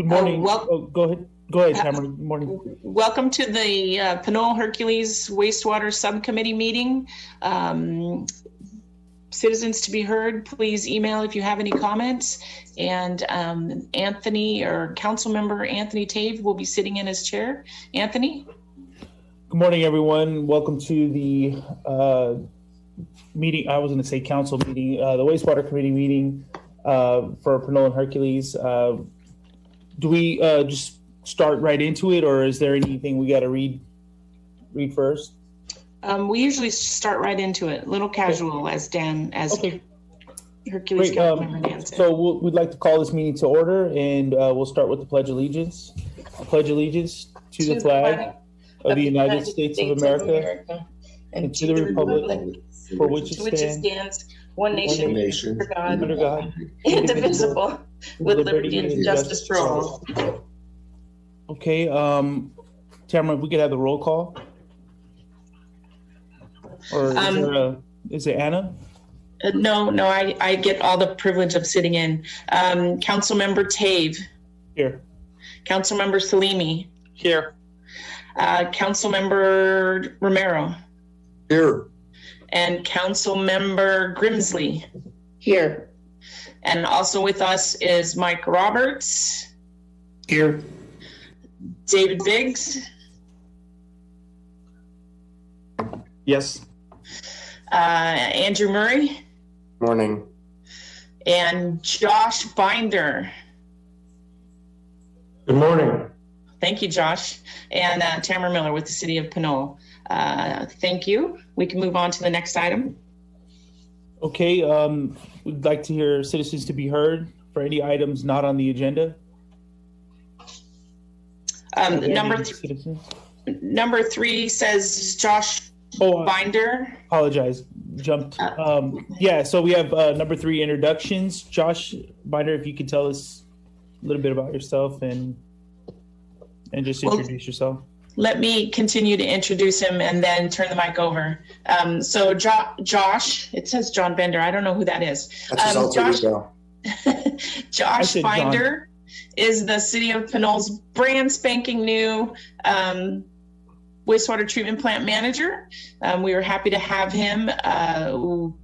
morning. Go ahead. Go ahead, Tamara. Good morning. Welcome to the Pinole Hercules Wastewater Subcommittee meeting. Citizens to be heard, please email if you have any comments. And Anthony, or Council Member Anthony Tave, will be sitting in as chair. Anthony? Good morning, everyone. Welcome to the meeting. I was going to say council meeting, the Wastewater Committee meeting for Pinole and Hercules. Do we just start right into it, or is there anything we got to read first? We usually start right into it, a little casual, as okay. Hercules Councilmember Dan said. So we'd like to call this meeting to order, and we'll start with the Pledge of Allegiance. I pledge allegiance to the flag of the United States of America and to the republic for which it stands, one nation, under God, indivisible, with liberty and justice for all. Okay, Tamara, we could have the roll call. Or is it Anna? No, I get all the privilege of sitting in. Councilmember Tave. Here. Councilmember Salimi. Here. Councilmember Romero. Here. And Councilmember Grimsley. Here. And also with us is Mike Roberts. Here. David Biggs. Yes. Andrew Murray. Morning. And Josh Binder. Good morning. Thank you, Josh. And Tamara Miller with the City of Pinole. Thank you. We can move on to the next item. Okay, we'd like to hear citizens to be heard for any items not on the agenda. Number 3 says Josh Binder. Apologize, jumped. Yeah, so we have number 3 introductions. Josh Binder, if you could tell us a little bit about yourself and just introduce yourself. Let me continue to introduce him and then turn the mic over. So Josh, it says John Bender. I don't know who that is. That's Josh Binder is the City of Pinole's brand spanking new wastewater treatment plant manager. We were happy to have him.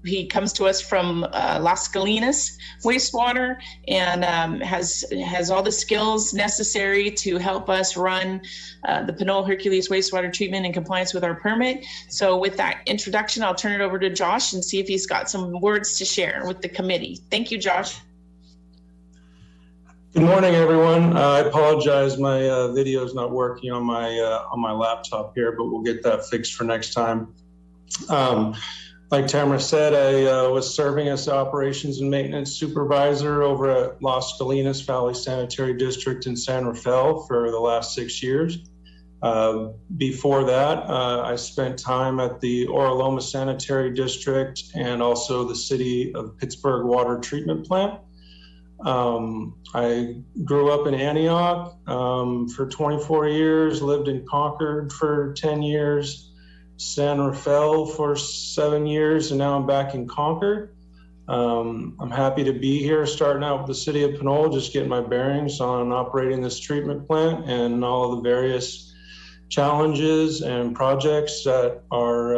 He comes to us from Las Colinas Wastewater and has all the skills necessary to help us run the Pinole Hercules wastewater treatment in compliance with our permit. So with that introduction, I'll turn it over to Josh and see if he's got some words to share with the committee. Thank you, Josh. Good morning, everyone. I apologize, my video is not working on my laptop here, but we'll get that fixed for next time. Like Tamara said, I was serving as the operations and maintenance supervisor over at Las Colinas Valley Sanitary District in San Rafael for the last 6 years. Before that, I spent time at the Oro Loma Sanitary District and also the City of Pittsburgh Water Treatment Plant. I grew up in Antioch for 24 years, lived in Concord for 10 years, San Rafael for 7 years, and now I'm back in Concord. I'm happy to be here, starting out with the City of Pinole, just getting my bearings on operating this treatment plant and all of the various challenges and projects that are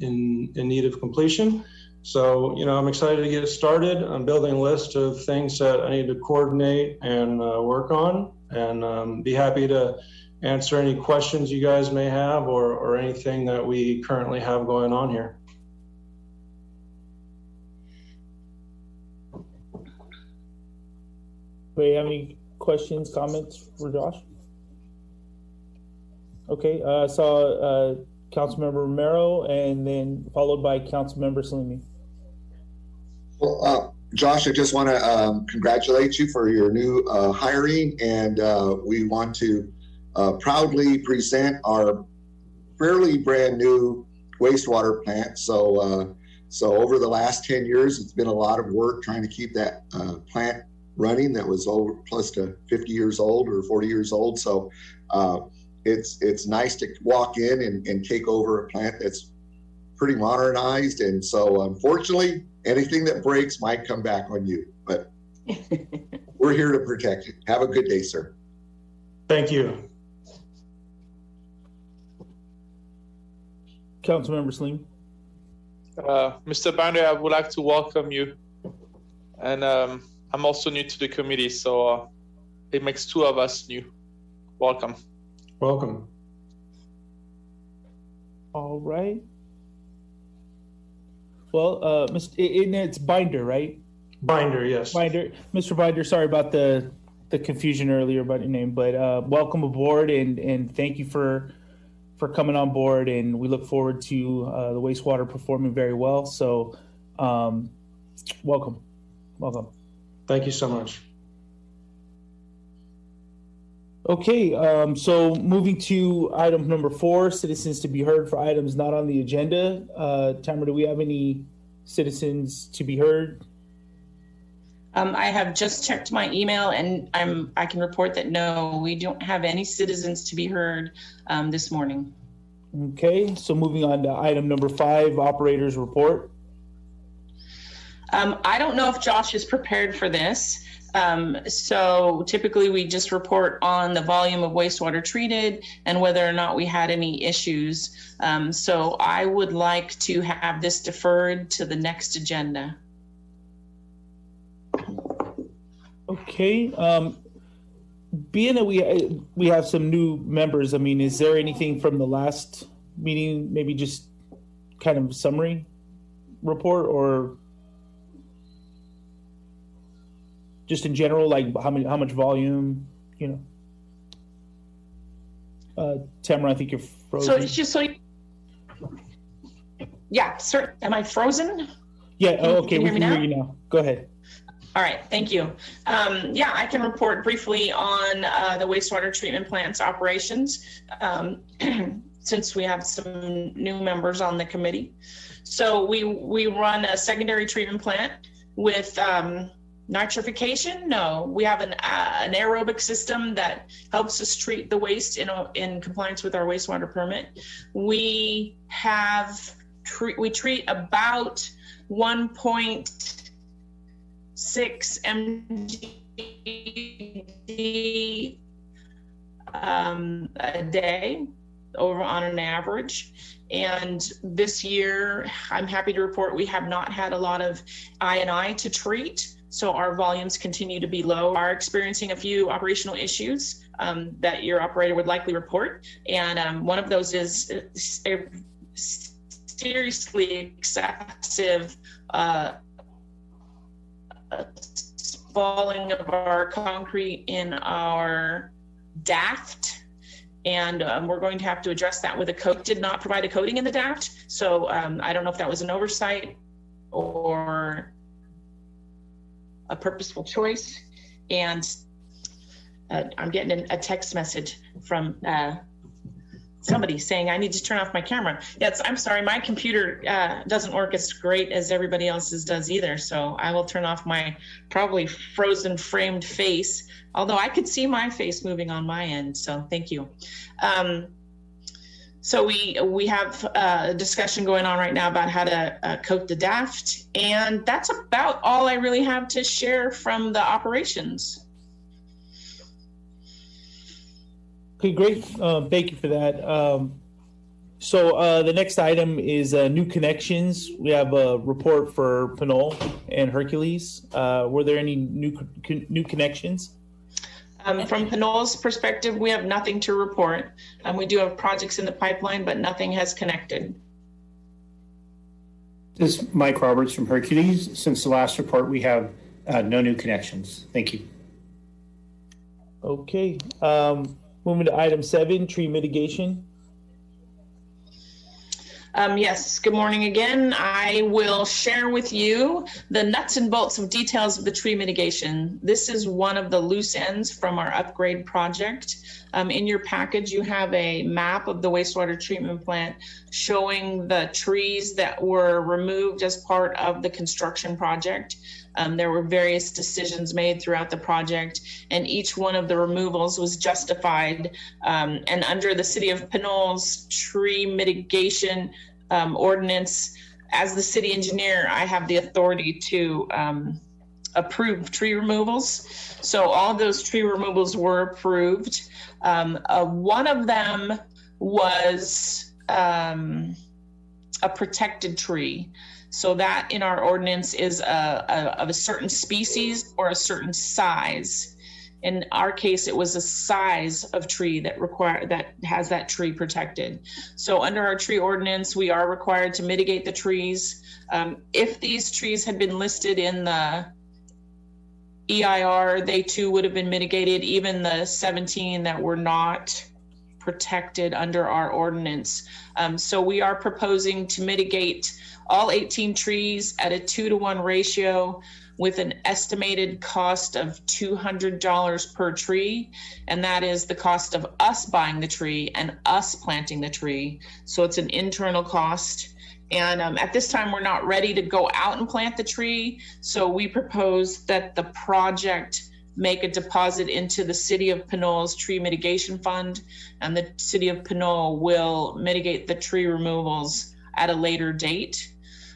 in need of completion. So, I'm excited to get started. I'm building a list of things that I need to coordinate and work on, and be happy to answer any questions you guys may have or anything that we currently have going on here. Do you have any questions, comments for Josh? Okay, I saw Councilmember Romero and then followed by Councilmember Salimi. Well, Josh, I just want to congratulate you for your new hiring, and we want to proudly present our fairly brand new wastewater plant. So over the last 10 years, it's been a lot of work trying to keep that plant running that was over close to 50 years old or 40 years old. So it's nice to walk in and take over a plant that's pretty modernized. And so unfortunately, anything that breaks might come back on you, but we're here to protect you. Have a good day, sir. Thank you. Councilmember Slim. Mr. Binder, I would like to welcome you. And I'm also new to the committee, so it makes two of us new. Welcome. Welcome. All right. Well, it's Binder, right? Binder, yes. Binder. Mr. Binder, sorry about the confusion earlier about your name, but welcome aboard and thank you for coming on board, and we look forward to the wastewater performing very well. So welcome. Thank you so much. Okay, so moving to item number 4, citizens to be heard for items not on the agenda. Tamara, do we have any citizens to be heard? I have just checked my email, and I can report that no, we don't have any citizens to be heard this morning. Okay, so moving on to item number 5, operators report. I don't know if Josh is prepared for this. So typically we just report on the volume of wastewater treated and whether or not we had any issues. So I would like to have this deferred to the next agenda. Okay. Being that we have some new members, I mean, is there anything from the last meeting, maybe just kind of summary report, or just in general, like how much volume, you know? Tamara, I think you're frozen. So it's just yeah, sir. Am I frozen? Yeah. Okay. We can hear you now. Go ahead. All right, thank you. Yeah, I can report briefly on the wastewater treatment plant's operations since we have some new members on the committee. So we run a secondary treatment plant with nitrification. No, we have an aerobic system that helps us treat the waste in compliance with our wastewater permit. We treat about 1.6 mg a day over on an average. And this year, I'm happy to report we have not had a lot of I&I to treat. So our volumes continue to be low. We are experiencing a few operational issues that your operator would likely report. And one of those is a seriously excessive falling of our concrete in our DAFT. And we're going to have to address that with a coat. Did not provide a coating in the DAFT. So I don't know if that was an oversight or a purposeful choice. And I'm getting a text message from somebody saying I need to turn off my camera. Yes, I'm sorry, my computer doesn't work as great as everybody else's does either. So I will turn off my probably frozen framed face, although I could see my face moving on my end. So thank you. So we have a discussion going on right now about how to coat the DAFT, and that's about all I really have to share from the operations. Okay, great. Thank you for that. So the next item is new connections. We have a report for Pinole and Hercules. Were there any new connections? From Pinole's perspective, we have nothing to report. We do have projects in the pipeline, but nothing has connected. This is Mike Roberts from Hercules. Since the last report, we have no new connections. Thank you. Okay. Moving to item 7, tree mitigation. Yes, good morning again. I will share with you the nuts and bolts of details of the tree mitigation. This is one of the loose ends from our upgrade project. In your package, you have a map of the wastewater treatment plant showing the trees that were removed as part of the construction project. There were various decisions made throughout the project, and each one of the removals was justified. And under the City of Pinole's tree mitigation ordinance, as the city engineer, I have the authority to approved tree removals. So all of those tree removals were approved. One of them was a protected tree. So that in our ordinance is of a certain species or a certain size. In our case, it was a size of tree that has that tree protected. So under our tree ordinance, we are required to mitigate the trees. If these trees had been listed in the EIR, they too would have been mitigated, even the 17 that were not protected under our ordinance. So we are proposing to mitigate all 18 trees at a 2-to-1 ratio with an estimated cost of $200 per tree. And that is the cost of us buying the tree and us planting the tree. So it's an internal cost. And at this time, we're not ready to go out and plant the tree. So we propose that the project make a deposit into the City of Pinole's Tree Mitigation Fund, and the City of Pinole will mitigate the tree removals at a later date.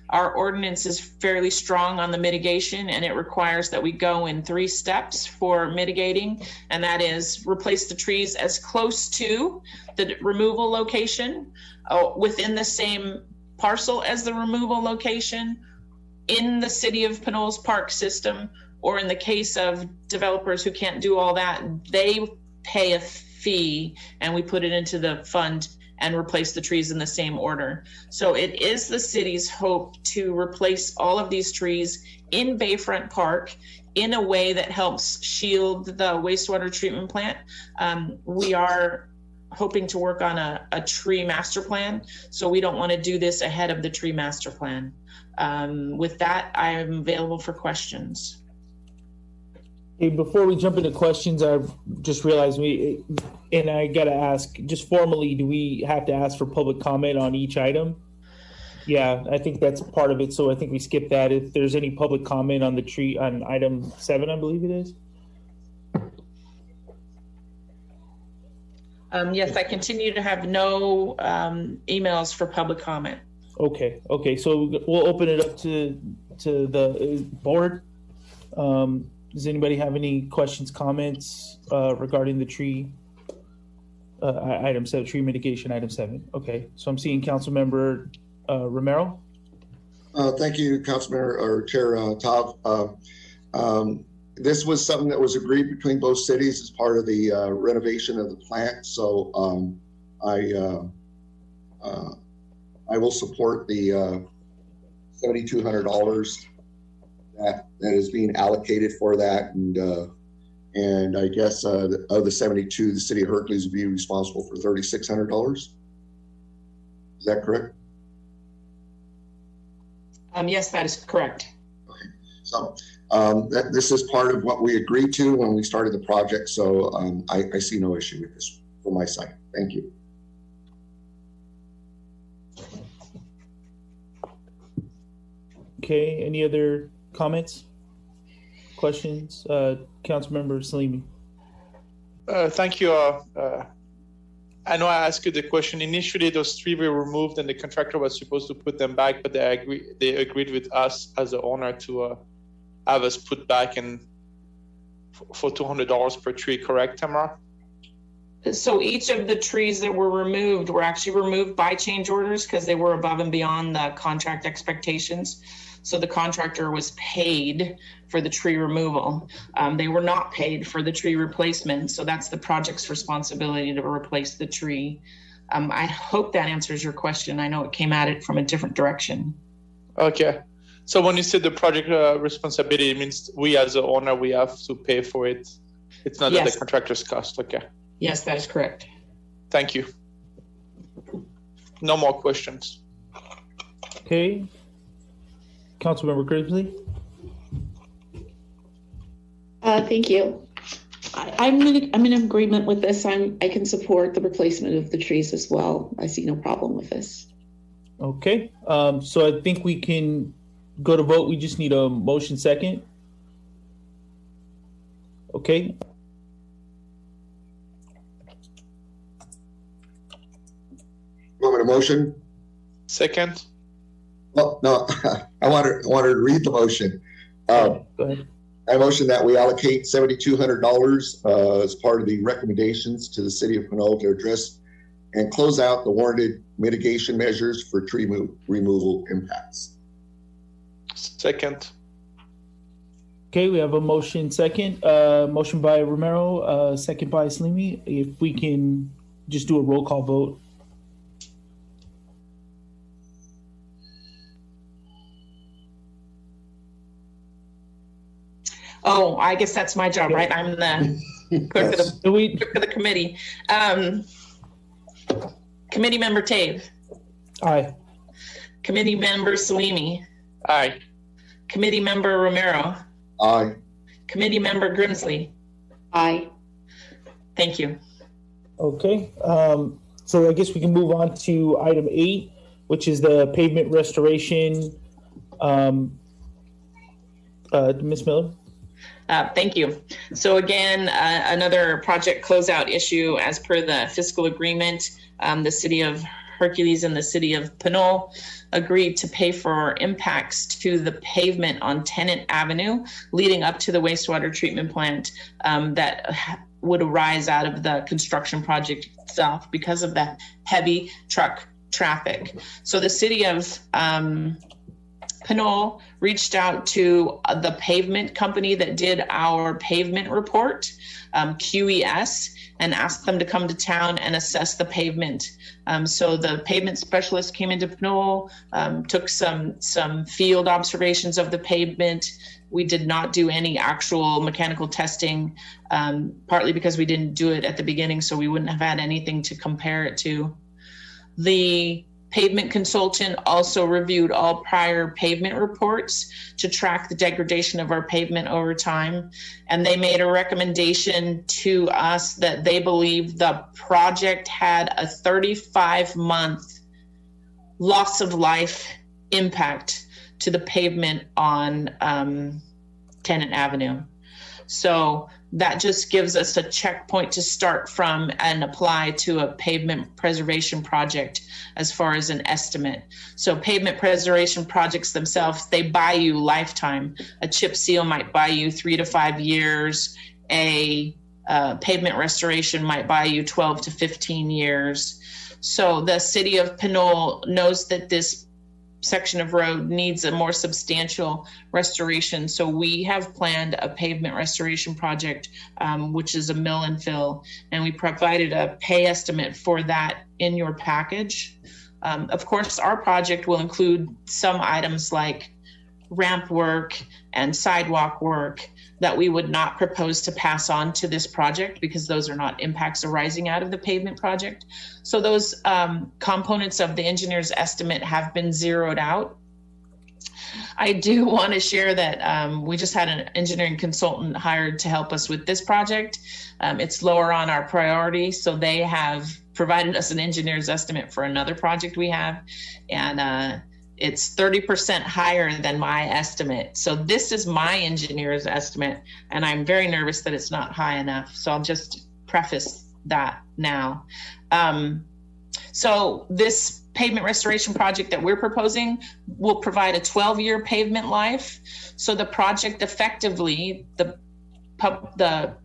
Our ordinance is fairly strong on the mitigation, and it requires that we go in 3 steps for mitigating, and that is replace the trees as close to the removal location, within the same parcel as the removal location, in the City of Pinole's park system, or in the case of developers who can't do all that, they pay a fee and we put it into the fund and replace the trees in the same order. So it is the city's hope to replace all of these trees in Bayfront Park in a way that helps shield the wastewater treatment plant. We are hoping to work on a tree master plan, so we don't want to do this ahead of the tree master plan. With that, I am available for questions. Hey, before we jump into questions, I've just realized and I gotta ask, just formally, do we have to ask for public comment on each item? Yeah, I think that's part of it, so I think we skip that. If there's any public comment on the tree, on item 7, I believe it is. Yes, I continue to have no emails for public comment. Okay, so we'll open it up to the board. Does anybody have any questions, comments regarding the tree item 7, tree mitigation item 7? Okay, so I'm seeing Councilmember Romero. Thank you, Councilmember or Chair Tav. This was something that was agreed between both cities as part of the renovation of the plant. So I will support the $7,200 that is being allocated for that, and I guess of the 72, the City of Hercules will be responsible for $3,600. Is that correct? Yes, that is correct. Okay, so this is part of what we agreed to when we started the project. So I see no issue with this from my side. Thank you. Okay, any other comments, questions? Councilmember Salimi. Thank you. I know I asked you the question. Initially, those 3 were removed and the contractor was supposed to put them back, but they agreed with us as the owner to have us put back in for $200 per tree, correct, Tamara? So each of the trees that were removed were actually removed by change orders because they were above and beyond the contract expectations. So the contractor was paid for the tree removal. They were not paid for the tree replacement. So that's the project's responsibility to replace the tree. I hope that answers your question. I know it came at it from a different direction. Okay. So when you said the project responsibility, it means we as the owner, we have to pay for it. It's not Yes. the contractor's cost. Okay. Yes, that is correct. Thank you. No more questions. Okay. Councilmember Grizzly. Thank you. I'm in agreement with this. I can support the replacement of the trees as well. I see no problem with this. Okay. So I think we can go to vote. We just need a motion second. Okay. Want me to motion? Second. Well, no, I wanted to read the motion. Go ahead. I motion that we allocate $7,200 as part of the recommendations to the city of Pinole to address and close out the warranted mitigation measures for tree removal impacts. Second. Okay, we have a motion second. Motion by Romero, second by Salimi. If we can just do a roll call vote. Oh, I guess that's my job, right? I'm the clerk, Yes. of the committee. Committee member Tave. Aye. Committee member Salimi. Aye. Committee member Romero. Aye. Committee member Grimsley. Aye. Thank you. Okay. So I guess we can move on to item 8, which is the pavement restoration. Ms. Miller? Thank you. So again, another project closeout issue as per the fiscal agreement. The city of Hercules and the city of Pinole agreed to pay for impacts to the pavement on Tennant Avenue leading up to the wastewater treatment plant that would arise out of the construction project itself because of the heavy truck traffic. So the city of Pinole reached out to the pavement company that did our pavement report, QES, and asked them to come to town and assess the pavement. So the pavement specialist came into Pinole, took some field observations of the pavement. We did not do any actual mechanical testing, partly because we didn't do it at the beginning, so we wouldn't have had anything to compare it to. The pavement consultant also reviewed all prior pavement reports to track the degradation of our pavement over time. And they made a recommendation to us that they believe the project had a 35-month loss of life impact to the pavement on Tennant Avenue. So that just gives us a checkpoint to start from and apply to a pavement preservation project as far as an estimate. So pavement preservation projects themselves, they buy you lifetime. A chip seal might buy you 3 to 5 years. A pavement restoration might buy you 12 to 15 years. So the city of Pinole knows that this section of road needs a more substantial restoration. So we have planned a pavement restoration project, which is a mill and fill, and we provided a pay estimate for that in your package. Of course, our project will include some items like ramp work and sidewalk work that we would not propose to pass on to this project because those are not impacts arising out of the pavement project. So those components of the engineer's estimate have been zeroed out. I do want to share that we just had an engineering consultant hired to help us with this project. It's lower on our priority, so they have provided us an engineer's estimate for another project we have, and it's 30% higher than my estimate. So this is my engineer's estimate, and I'm very nervous that it's not high enough. So I'll just preface that now. So this pavement restoration project that we're proposing will provide a 12-year pavement life. So the project effectively, the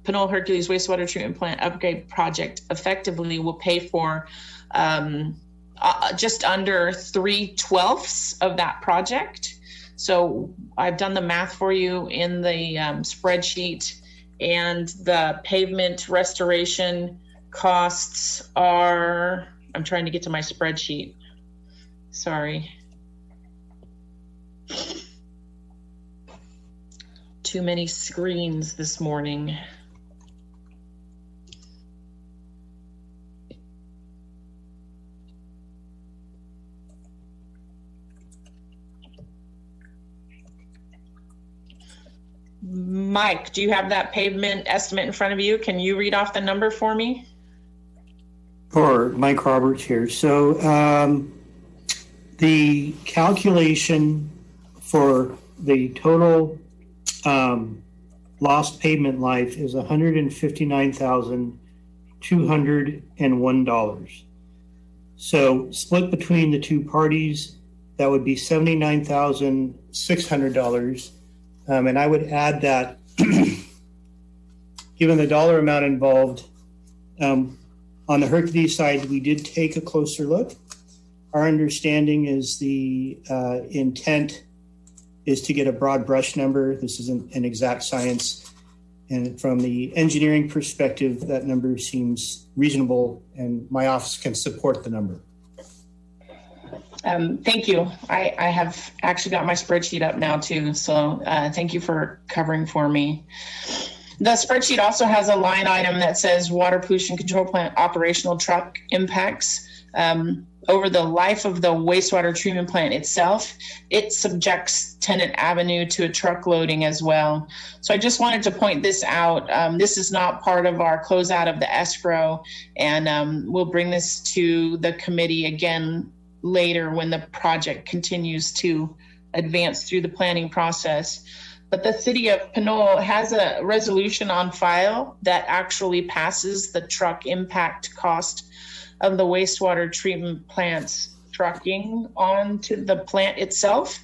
Pinole Hercules Wastewater Treatment Plant Upgrade Project effectively will pay for just under 3/12 of that project. So I've done the math for you in the spreadsheet, and the pavement restoration costs are, I'm trying to get to my spreadsheet. Sorry. Too many screens this morning. Mike, do you have that pavement estimate in front of you? Can you read off the number for me? Sure, Mike Roberts here. So the calculation for the total lost pavement life is $159,201. So split between the two parties, that would be $79,600. And I would add that given the dollar amount involved, on the Hercules side, we did take a closer look. Our understanding is the intent is to get a broad brush number. This isn't an exact science. And from the engineering perspective, that number seems reasonable, and my office can support the number. Thank you. I have actually got my spreadsheet up now too. So thank you for covering for me. The spreadsheet also has a line item that says water pollution control plant operational truck impacts. Over the life of the wastewater treatment plant itself, it subjects Tenant Avenue to a truck loading as well. So I just wanted to point this out. This is not part of our closeout of the escrow, and we'll bring this to the committee again later when the project continues to advance through the planning process. But the city of Pinole has a resolution on file that actually passes the truck impact cost of the wastewater treatment plant's trucking onto the plant itself.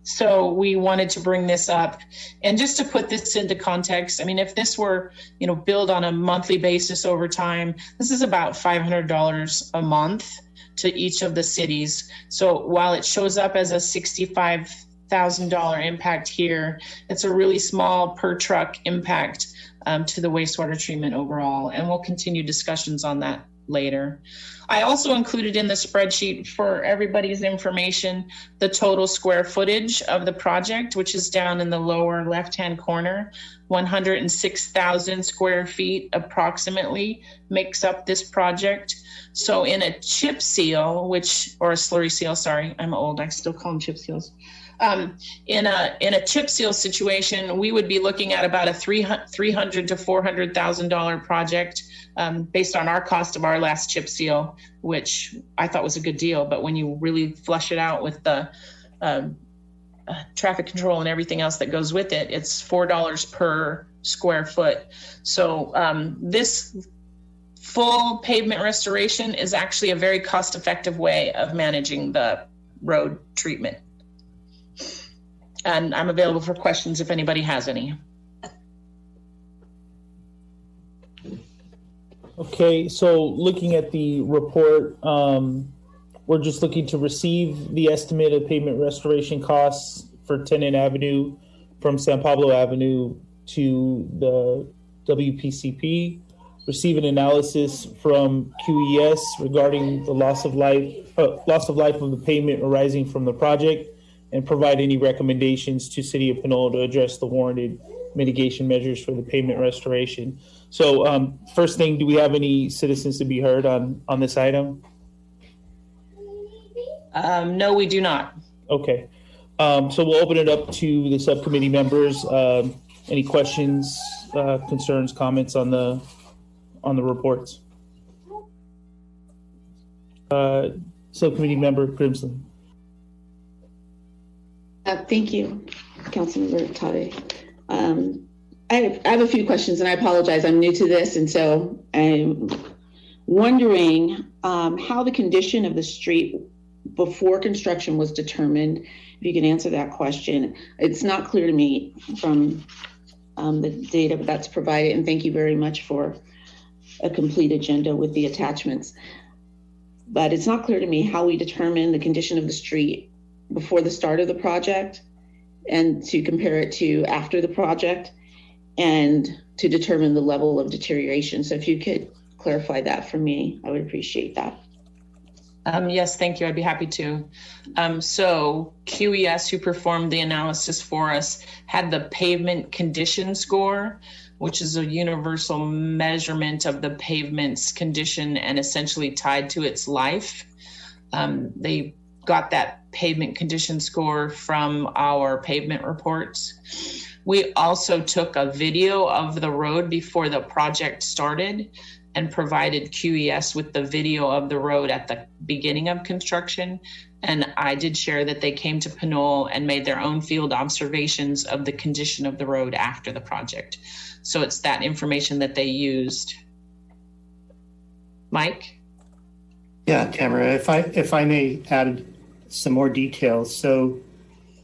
So we wanted to bring this up. And just to put this into context, I mean, if this were, billed on a monthly basis over time, this is about $500 a month to each of the cities. So while it shows up as a $65,000 impact here, it's a really small per truck impact to the wastewater treatment overall. And we'll continue discussions on that later. I also included in the spreadsheet for everybody's information the total square footage of the project, which is down in the lower left-hand corner. 106,000 square feet approximately makes up this project. So in a chip seal, or a slurry seal, sorry, I'm old, I still call them chip seals. In a chip seal situation, we would be looking at about a $300,000 to $400,000 project based on our cost of our last chip seal, which I thought was a good deal. But when you really flush it out with the traffic control and everything else that goes with it, it's $4 per square foot. So this full pavement restoration is actually a very cost-effective way of managing the road treatment. And I'm available for questions if anybody has any. Okay, so looking at the report, we're just looking to receive the estimate of pavement restoration costs for Tenant Avenue from San Pablo Avenue to the WPCP, receive an analysis from QES regarding the loss of life of the pavement arising from the project, and provide any recommendations to City of Pinole to address the warranted mitigation measures for the pavement restoration. So first thing, do we have any citizens to be heard on this item? No, we do not. Okay. So we'll open it up to the subcommittee members. Any questions, concerns, comments on the reports? Subcommittee member Grimsley. Thank you, Councilmember Tade. I have a few questions, and I apologize. I'm new to this, and so I'm wondering how the condition of the street before construction was determined. If you can answer that question. It's not clear to me from the data that's provided, and thank you very much for a complete agenda with the attachments. But it's not clear to me how we determine the condition of the street before the start of the project and to compare it to after the project and to determine the level of deterioration. So if you could clarify that for me, I would appreciate that. Yes, thank you. I'd be happy to. So QES, who performed the analysis for us, had the pavement condition score, which is a universal measurement of the pavement's condition and essentially tied to its life. They got that pavement condition score from our pavement reports. We also took a video of the road before the project started and provided QES with the video of the road at the beginning of construction. And I did share that they came to Pinole and made their own field observations of the condition of the road after the project. So it's that information that they used. Mike? Yeah, Tamara, if I may add some more details. So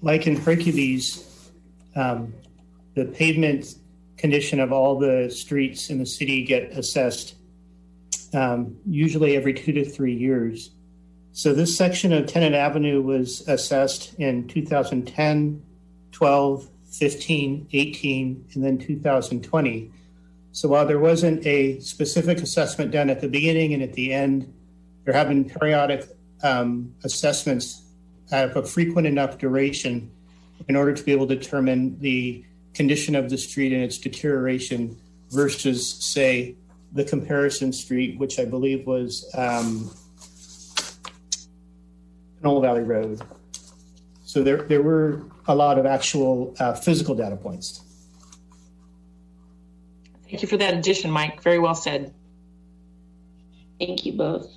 like in Hercules, the pavement condition of all the streets in the city get assessed usually every 2 to 3 years. So this section of Tennant Avenue was assessed in 2010, 12, 15, 18, and then 2020. So while there wasn't a specific assessment done at the beginning and at the end, there have been periodic assessments of a frequent enough duration in order to be able to determine the condition of the street and its deterioration versus, say, the comparison street, which I believe was Pinole Valley Road. So there were a lot of actual physical data points. Thank you for that addition, Mike. Very well said. Thank you both.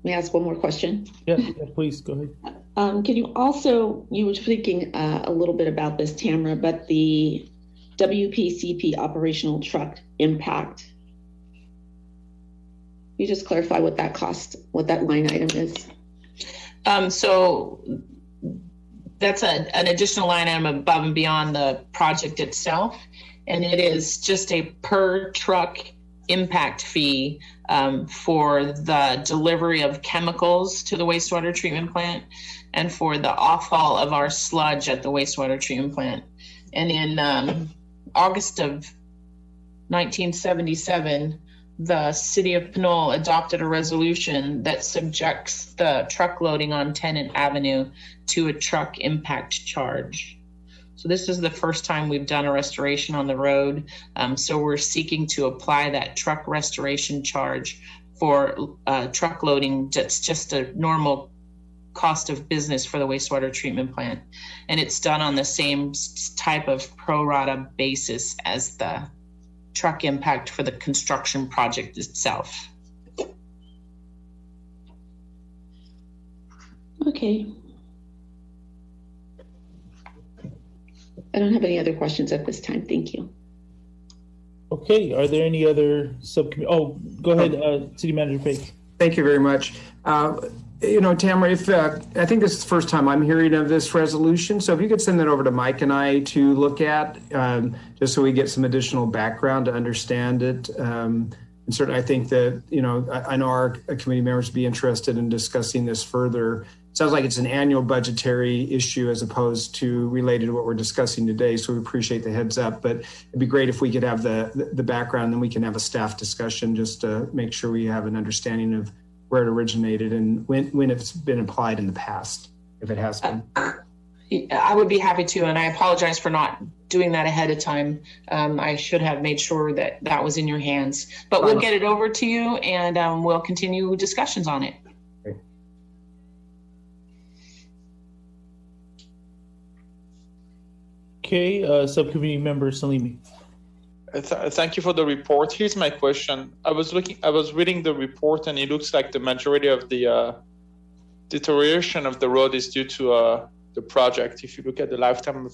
May I ask one more question? Yeah, please go ahead. Can you also, you were speaking a little bit about this, Tamara, but the WPCP operational truck impact. Can you just clarify what that cost, what that line item is? So that's an additional line item above and beyond the project itself. And it is just a per truck impact fee for the delivery of chemicals to the wastewater treatment plant and for the off-haul of our sludge at the wastewater treatment plant. And in August of 1977, the city of Pinole adopted a resolution that subjects the truck loading on Tennant Avenue to a truck impact charge. So this is the first time we've done a restoration on the road. So we're seeking to apply that truck restoration charge for truck loading. That's just a normal cost of business for the wastewater treatment plant. And it's done on the same type of pro rata basis as the truck impact for the construction project itself. Okay. I don't have any other questions at this time. Thank you. Okay. Are there any other subcommittee? Oh, go ahead, City Manager Page. Thank you very much. Tamara, I think this is the first time I'm hearing of this resolution. So if you could send that over to Mike and I to look at, just so we get some additional background to understand it. And certainly I think that, I know our committee members would be interested in discussing this further. It sounds like it's an annual budgetary issue as opposed to related to what we're discussing today. So we appreciate the heads up, but it'd be great if we could have the background, then we can have a staff discussion just to make sure we have an understanding of where it originated and when it's been applied in the past, if it has been. I would be happy to, and I apologize for not doing that ahead of time. I should have made sure that that was in your hands, but we'll get it over to you and we'll continue discussions on it. Okay, Subcommittee Member Salimi. Thank you for the report. Here's my question. I was reading the report, and it looks like the majority of the deterioration of the road is due to the project. If you look at the lifetime of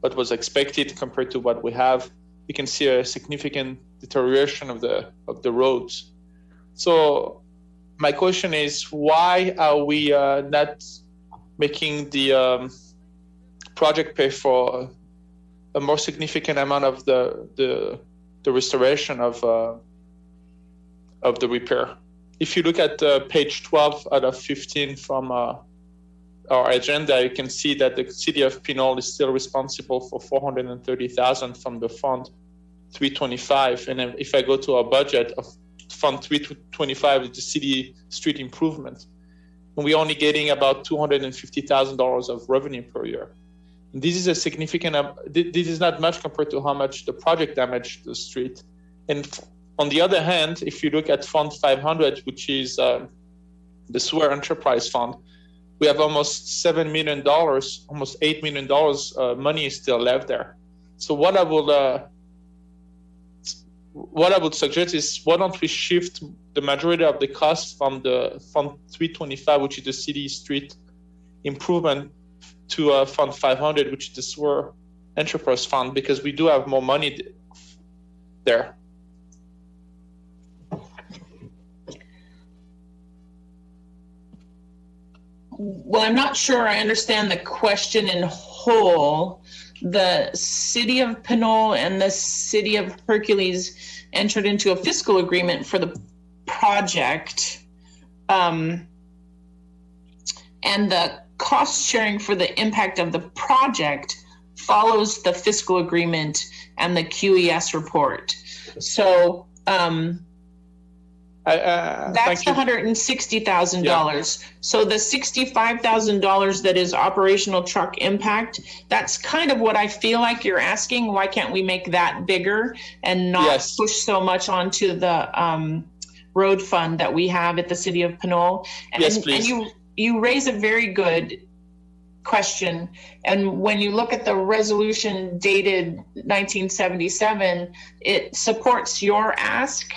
what was expected compared to what we have, you can see a significant deterioration of the roads. So my question is, why are we not making the project pay for a more significant amount of the restoration of the repair? If you look at page 12 out of 15 from our agenda, you can see that the city of Pinole is still responsible for $430,000 from the fund 325. And if I go to our budget of fund 325, the city street improvement, and we're only getting about $250,000 of revenue per year. This is a significant, this is not much compared to how much the project damaged the street. And on the other hand, if you look at Fund 500, which is the sewer enterprise fund, we have almost $7 million, almost $8 million money is still left there. So what I would suggest is, why don't we shift the majority of the costs from the Fund 325, which is the city street improvement, to Fund 500, which is the sewer enterprise fund, because we do have more money there. Well, I'm not sure I understand the question in whole. The city of Pinole and the city of Hercules entered into a fiscal agreement for the project. And the cost sharing for the impact of the project follows the fiscal agreement and the QES report. So that's the $160,000. Yeah. So the $65,000 that is operational truck impact, that's kind of what I feel like you're asking. Why can't we make that bigger and not push so much onto the road fund that we have at the city of Pinole? And, yes, please. And you raise a very good question. And when you look at the resolution dated 1977, it supports your ask.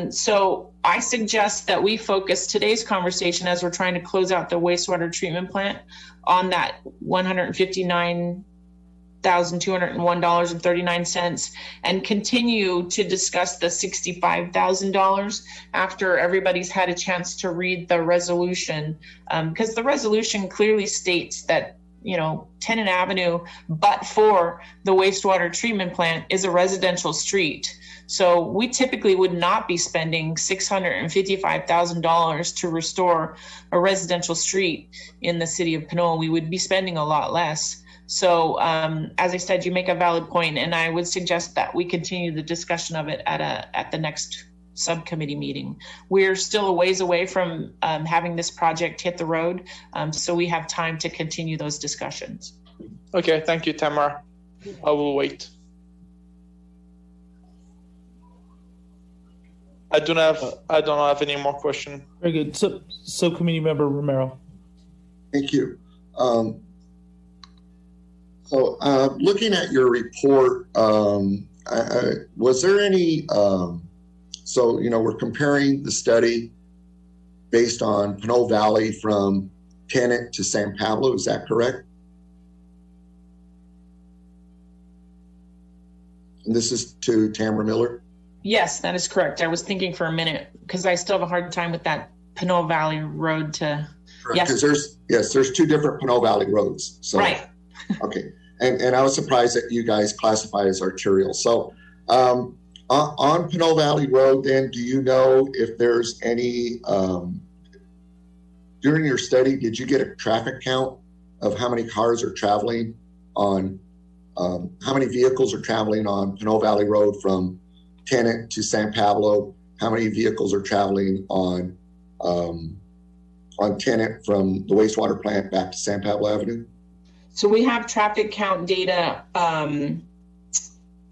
So I suggest that we focus today's conversation, as we're trying to close out the wastewater treatment plant, on that $159,201.39 and continue to discuss the $65,000 after everybody's had a chance to read the resolution. Because the resolution clearly states that, you know, Tennant Avenue, but for the wastewater treatment plant, is a residential street. So we typically would not be spending $655,000 to restore a residential street in the city of Pinole. We would be spending a lot less. So as I said, you make a valid point, and I would suggest that we continue the discussion of it at the next subcommittee meeting. We're still a ways away from having this project hit the road, so we have time to continue those discussions. Okay, thank you, Tamara. I will wait. I don't have any more questions. Very good. So, Subcommittee Member Romero. Thank you. So looking at your report, was there any, so, you know, we're comparing the study based on Pinole Valley from Tennant to San Pablo, is that correct? And this is to Tamara Miller? Yes, that is correct. I was thinking for a minute because I still have a hard time with that Pinole Valley road to. Because there's two different Pinole Valley roads. So, right. Okay. And I was surprised that you guys classify as arterial. So on Pinole Valley Road, then, do you know if there's any, during your study, did you get a traffic count of how many cars are traveling on, how many vehicles are traveling on Pinole Valley Road from Tennant to San Pablo? How many vehicles are traveling on Tennant from the wastewater plant back to San Pablo Avenue? So we have traffic count data on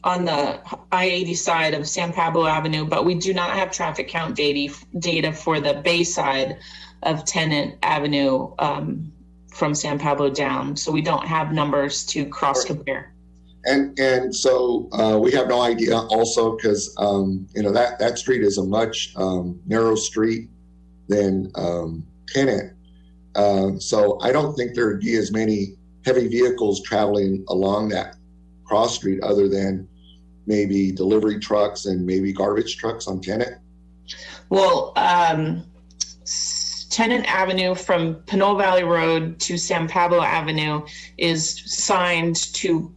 the I-80 side of San Pablo Avenue, but we do not have traffic count data for the bay side of Tennant Avenue from San Pablo down. So we don't have numbers to cross compare. And so we have no idea also because, you know, that street is a much narrow street than Tennant. So I don't think there would be as many heavy vehicles traveling along that cross street other than maybe delivery trucks and maybe garbage trucks on Tennant. Well, Tennant Avenue from Pinole Valley Road to San Pablo Avenue is signed to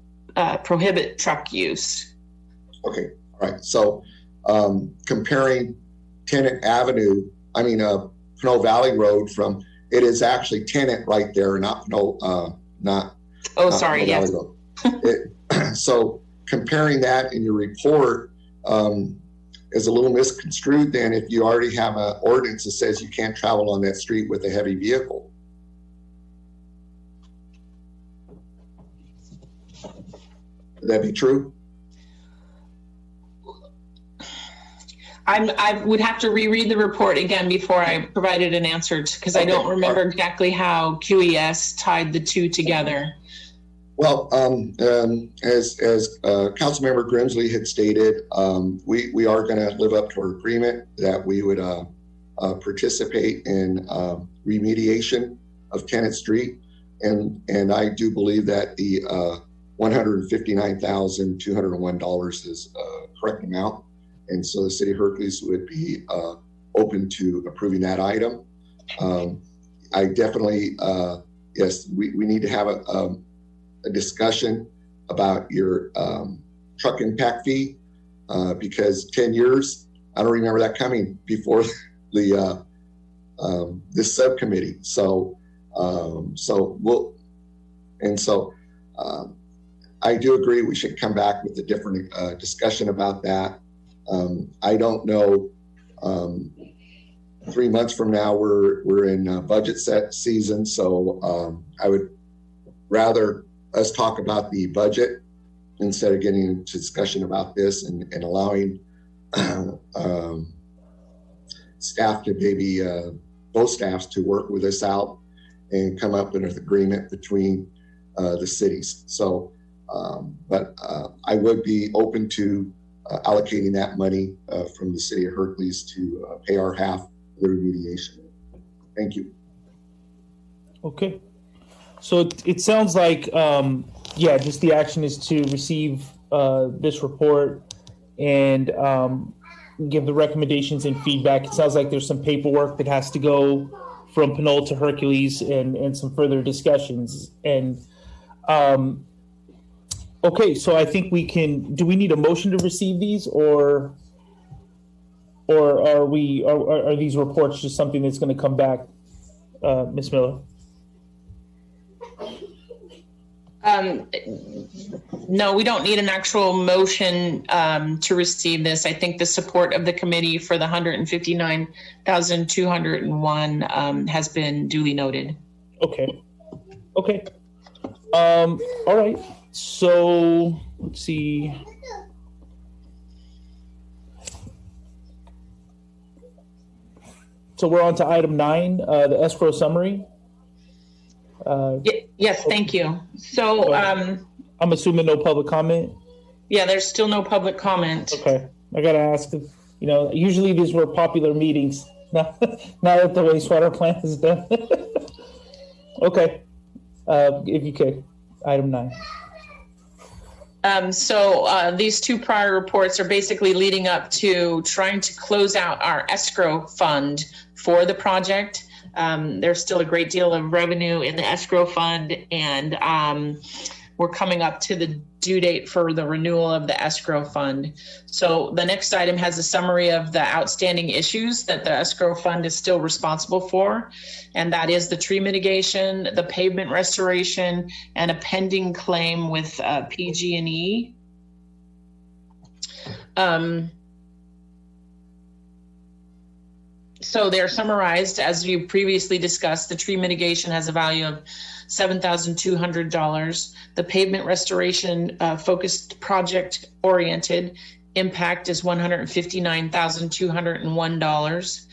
prohibit truck use. Okay, all right. So comparing Tennant Avenue, Pinole Valley Road from, it is actually Tennant right there, not Pinole, not. Oh, sorry, yes. So comparing that in your report is a little misconstrued then if you already have an ordinance that says you can't travel on that street with a heavy vehicle. Would that be true? I would have to reread the report again before I provided an answer because I don't remember exactly how QES tied the two together. Well, as Councilmember Grimsley had stated, we are going to live up to our agreement that we would participate in remediation of Tennant Street, and I do believe that the $159,201 is a correct amount. And so the city of Hercules would be open to approving that item. I definitely, yes, we need to have a discussion about your truck impact fee because 10 years, I don't remember that coming before the this subcommittee. So I do agree we should come back with a different discussion about that. I don't know. 3 months from now, we're in budget set season, so I would rather us talk about the budget instead of getting into discussion about this and allowing staff to maybe both staffs to work with us out and come up with an agreement between the cities. So, but I would be open to allocating that money from the city of Hercules to pay our half of the remediation. Thank you. Okay. So it sounds like, yeah, just the action is to receive this report and give the recommendations and feedback. It sounds like there's some paperwork that has to go from Pinole to Hercules and some further discussions. And okay, so I think we can, do we need a motion to receive these or are these reports just something that's going to come back, Ms. Miller? No, we don't need an actual motion to receive this. I think the support of the committee for the $159,201 has been duly noted. Okay. Okay. All right. So let's see. So we're on to item 9, the escrow summary. Yes, thank you. So I'm assuming no public comment. Yeah, there's still no public comment. Okay, I gotta ask. You know, usually these were popular meetings. Now that the wastewater plant is done. Okay, if you could, item 9. So these two prior reports are basically leading up to trying to close out our escrow fund for the project. There's still a great deal of revenue in the escrow fund, and we're coming up to the due date for the renewal of the escrow fund. So the next item has a summary of the outstanding issues that the escrow fund is still responsible for, and that is the tree mitigation, the pavement restoration, and a pending claim with PG&E. So they're summarized as you previously discussed. The tree mitigation has a value of $7,200. The pavement restoration focused project oriented impact is $159,201.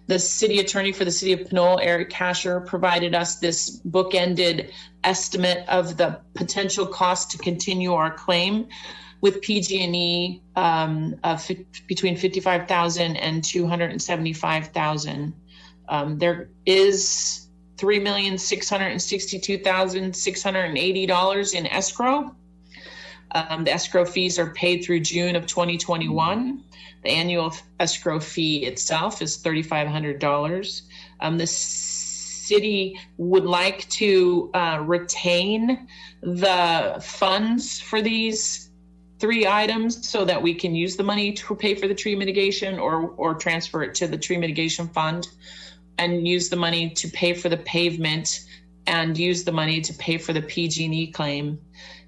The city attorney for the city of Pinole, Eric Kasher, provided us this bookended estimate of the potential cost to continue our claim with PG&E of between $55,000 and $275,000. There is $3,662,680 in escrow. The escrow fees are paid through June of 2021. The annual escrow fee itself is $3,500. The city would like to retain the funds for these 3 items so that we can use the money to pay for the tree mitigation or transfer it to the tree mitigation fund and use the money to pay for the pavement and use the money to pay for the PG&E claim.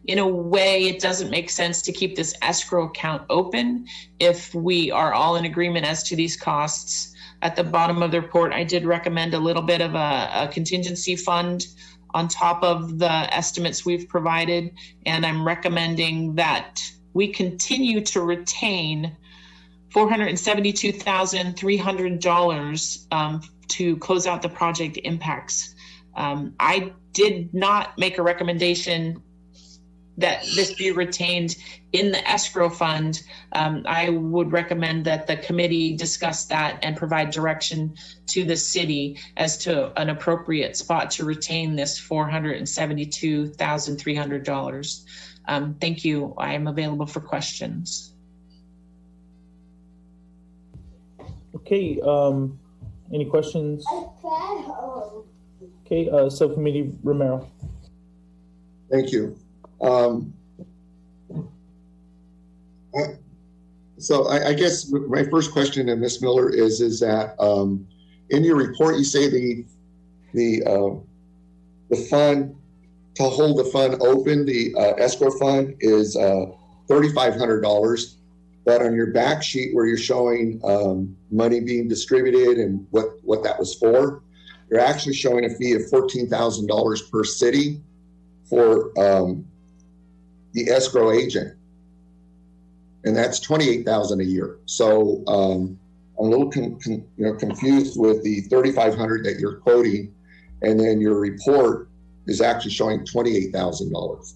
In a way, it doesn't make sense to keep this escrow account open if we are all in agreement as to these costs. At the bottom of the report, I did recommend a little bit of a contingency fund on top of the estimates we've provided, and I'm recommending that we continue to retain $472,300 to close out the project impacts. I did not make a recommendation that this be retained in the escrow fund. I would recommend that the committee discuss that and provide direction to the city as to an appropriate spot to retain this $472,300. Thank you. I am available for questions. Okay, any questions Okay, Subcommittee Romero. Thank you. So I guess my first question to Ms. Miller is that in your report you say the fund, to hold the fund open, the escrow fund is $3,500, but on your back sheet where you're showing money being distributed and what that was for, you're actually showing a fee of $14,000 per city for the escrow agent, and that's $28,000 a year. So I'm a little confused with the $3,500 that you're quoting, and then your report is actually showing $28,000.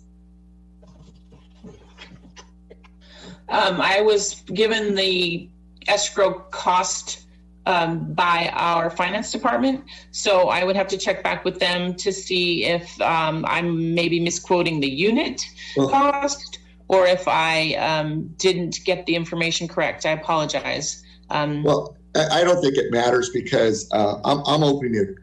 I was given the escrow cost by our finance department, so I would have to check back with them to see if I'm maybe misquoting the unit cost, or if I didn't get the information correct. I apologize. Well, I don't think it matters because I'm open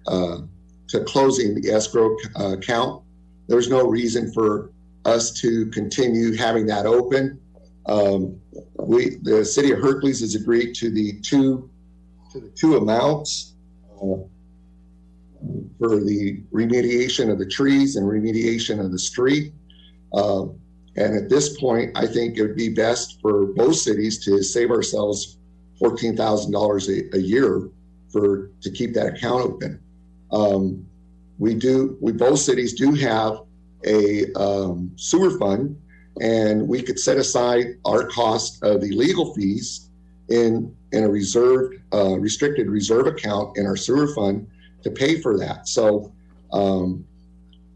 to closing the escrow account. There's no reason for us to continue having that open. The city of Hercules has agreed to the two amounts for the remediation of the trees and remediation of the street. And at this point, I think it would be best for both cities to save ourselves $14,000 a year to keep that account open. Both cities do have a sewer fund, and we could set aside our cost of the legal fees in a restricted reserve account in our sewer fund to pay for that. So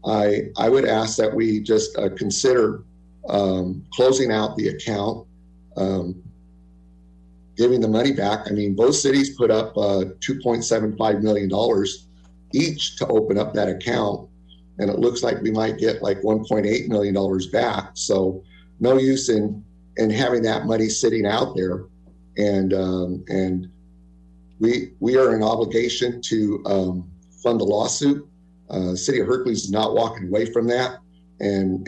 I would ask that we just consider closing out the account, giving the money back. I mean, both cities put up $2.75 million each to open up that account, and it looks like we might get like $1.8 million back. So no use in having that money sitting out there. And we are in obligation to fund the lawsuit. City of Hercules is not walking away from that, and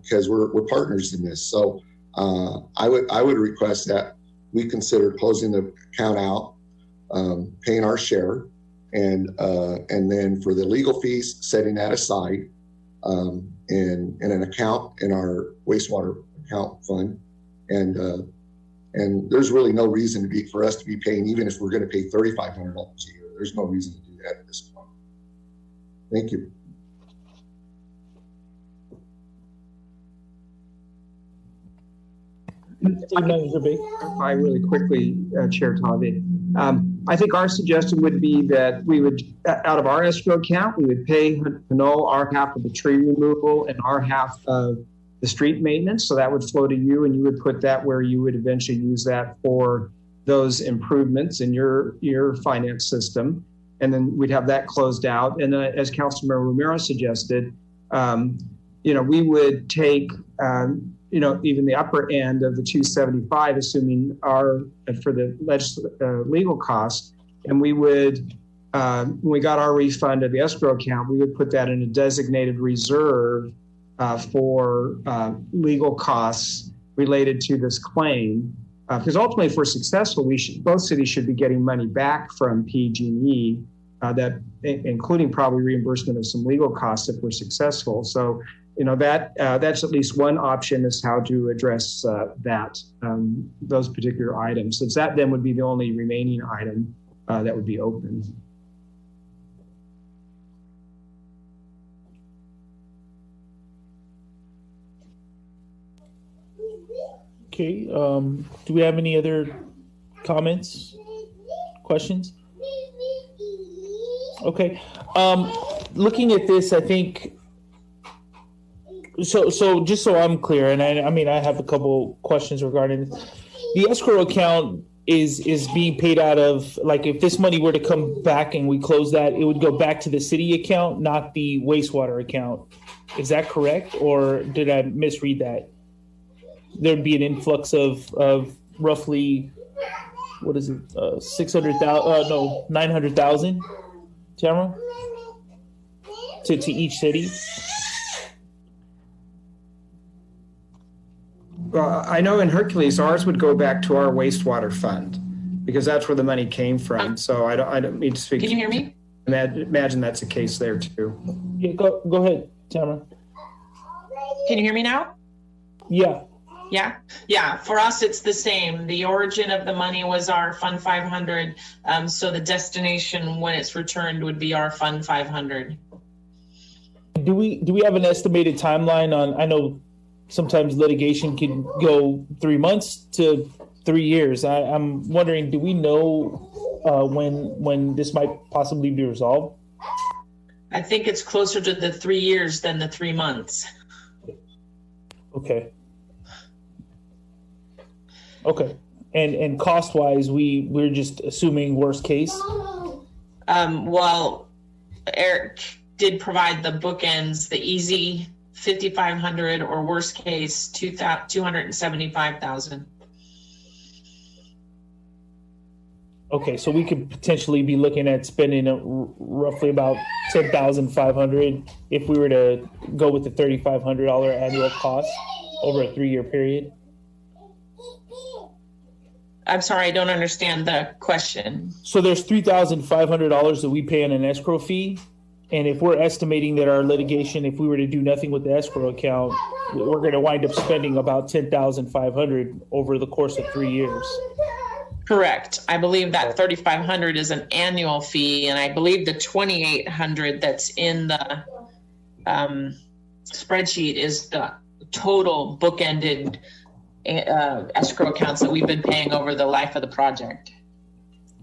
because we're partners in this. So I would request that we consider closing the account out, paying our share, and then for the legal fees, setting that aside in an account in our wastewater account fund, and there's really no reason for us to be paying, even if we're going to pay $3,500 a year. There's no reason to do that at this point. Thank you. Clarify really quickly, Chair Tavi. I think our suggestion would be that we would, out of our escrow account, we would pay Pinole our half of the tree removal and our half of the street maintenance. So that would flow to you, and you would put that where you would eventually use that for those improvements in your finance system. And then we'd have that closed out. And then, as Councilmember Romero suggested, we would take, even the upper end of the 275, assuming for the legal costs, and we would, when we got our refund of the escrow account, we would put that in a designated reserve for legal costs related to this claim. Because ultimately, if we're successful, both cities should be getting money back from PG&E, that including probably reimbursement of some legal costs if we're successful. So, that's at least one option as how to address those particular items. Since that then would be the only remaining item that would be open. Okay, do we have any other comments, questions? Okay, looking at this, I think, so just so I'm clear, and I have a couple questions regarding this. The escrow account is being paid out of, like, if this money were to come back and we close that, it would go back to the city account, not the wastewater account. Is that correct, or did I misread that? There'd be an influx of roughly, what is it, 600,000? No, 900,000. Tamara? to each city? Well, I know in Hercules, ours would go back to our wastewater fund because that's where the money came from. So I don't need to speak. Can you hear me? Imagine that's the case there too. Yeah, go ahead, Tamara. Can you hear me now? Yeah. Yeah. For us, it's the same. The origin of the money was our Fund 500. So the destination when it's returned would be our Fund 500. Do we have an estimated timeline on? I know sometimes litigation can go 3 months to 3 years. I'm wondering, do we know when this might possibly be resolved? I think it's closer to the 3 years than the 3 months. Okay. And cost wise, we're just assuming worst case. Well, Eric did provide the bookends, the easy 5,500 or worst case 275,000. Okay, so we could potentially be looking at spending roughly about $10,500 if we were to go with the $3,500 annual cost over a 3-year period. I'm sorry, I don't understand the question. So there's $3,500 that we pay in an escrow fee. And if we're estimating that our litigation, if we were to do nothing with the escrow account, we're going to wind up spending about $10,500 over the course of 3 years. Correct. I believe that $3,500 is an annual fee, and I believe the $2,800 that's in the spreadsheet is the total bookended escrow accounts that we've been paying over the life of the project.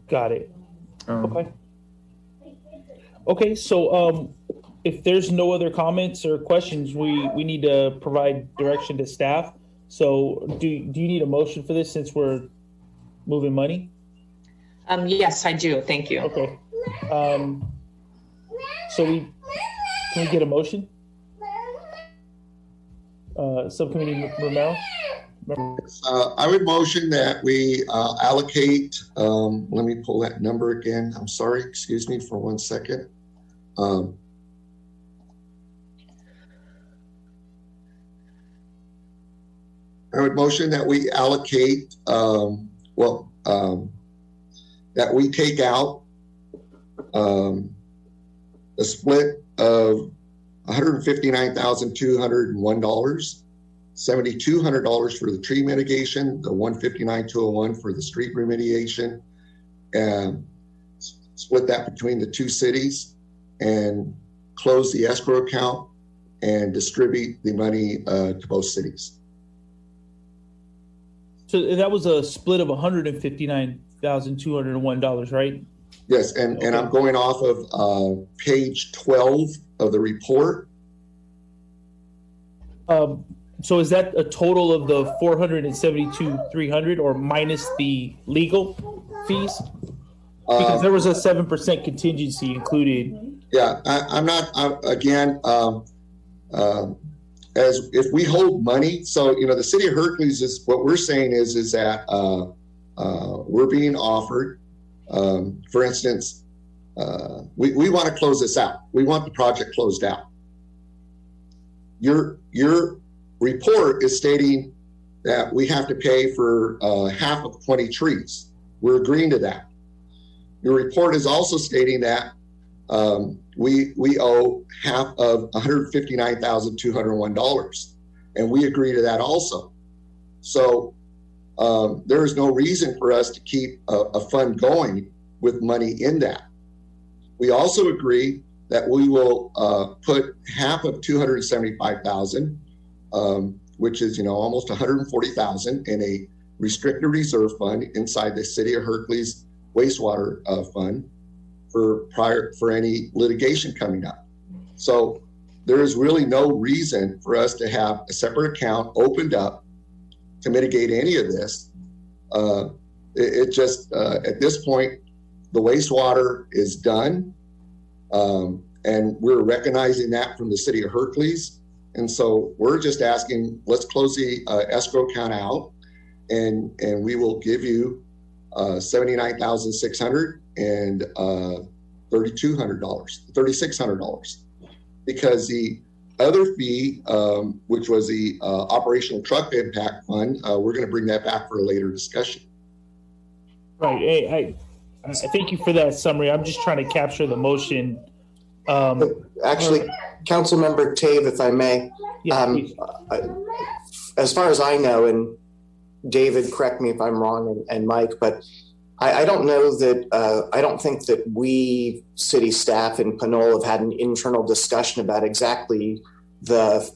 Got it. Okay, so if there's no other comments or questions, we need to provide direction to staff. So do you need a motion for this since we're moving money? Yes, I do. Thank you. Okay. So can we get a motion? Subcommittee Romero? I would motion that we allocate, let me pull that number again. I'm sorry, excuse me for 1 second. I would motion that we allocate, that we take out a split of $159,201. $7,200 for the tree mitigation, the $159,201 for the street remediation, and split that between the two cities and close the escrow account and distribute the money to both cities. So that was a split of $159,201, right? Yes, and, okay. And I'm going off of page 12 of the report. So is that a total of the $472,300 or minus the legal fees? Because there was a 7% contingency included. Yeah, I'm not, again, as if we hold money, so, you know, the city of Hercules is, what we're saying is that we're being offered, for instance, we want to close this out. We want the project closed out. Your report is stating that we have to pay for half of 20 trees. We're agreeing to that. Your report is also stating that we owe half of $159,201, and we agree to that also. So there is no reason for us to keep a fund going with money in that. We also agree that we will put half of $275,000, which is, you know, almost $140,000 in a restricted reserve fund inside the city of Hercules wastewater fund for any litigation coming up. So there is really no reason for us to have a separate account opened up to mitigate any of this. It just, at this point, the wastewater is done. And we're recognizing that from the city of Hercules. And so we're just asking, let's close the escrow account out, and we will give you $79,600 and $3,600. because the other fee, which was the operational truck impact fund, we're going to bring that back for a later discussion. Right. I thank you for that summary. I'm just trying to capture the motion. Actually, Councilmember Tave, if I may, as far as I know, and David, correct me if I'm wrong, and Mike, but I don't know that, I don't think that we city staff in Pinole have had an internal discussion about exactly the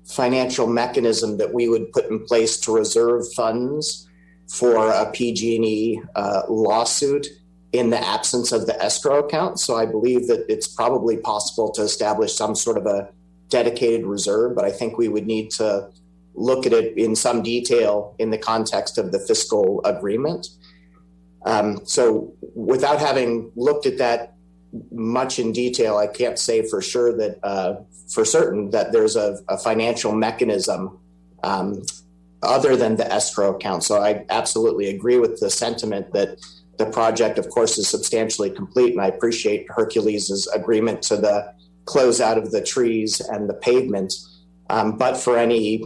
financial mechanism that we would put in place to reserve funds for a PG&E lawsuit in the absence of the escrow account. So I believe that it's probably possible to establish some sort of a dedicated reserve, but I think we would need to look at it in some detail in the context of the fiscal agreement. So without having looked at that much in detail, I can't say for sure that, for certain that there's a financial mechanism other than the escrow account. So I absolutely agree with the sentiment that the project, of course, is substantially complete, and I appreciate Hercules' agreement to the closeout of the trees and the pavement. But for any,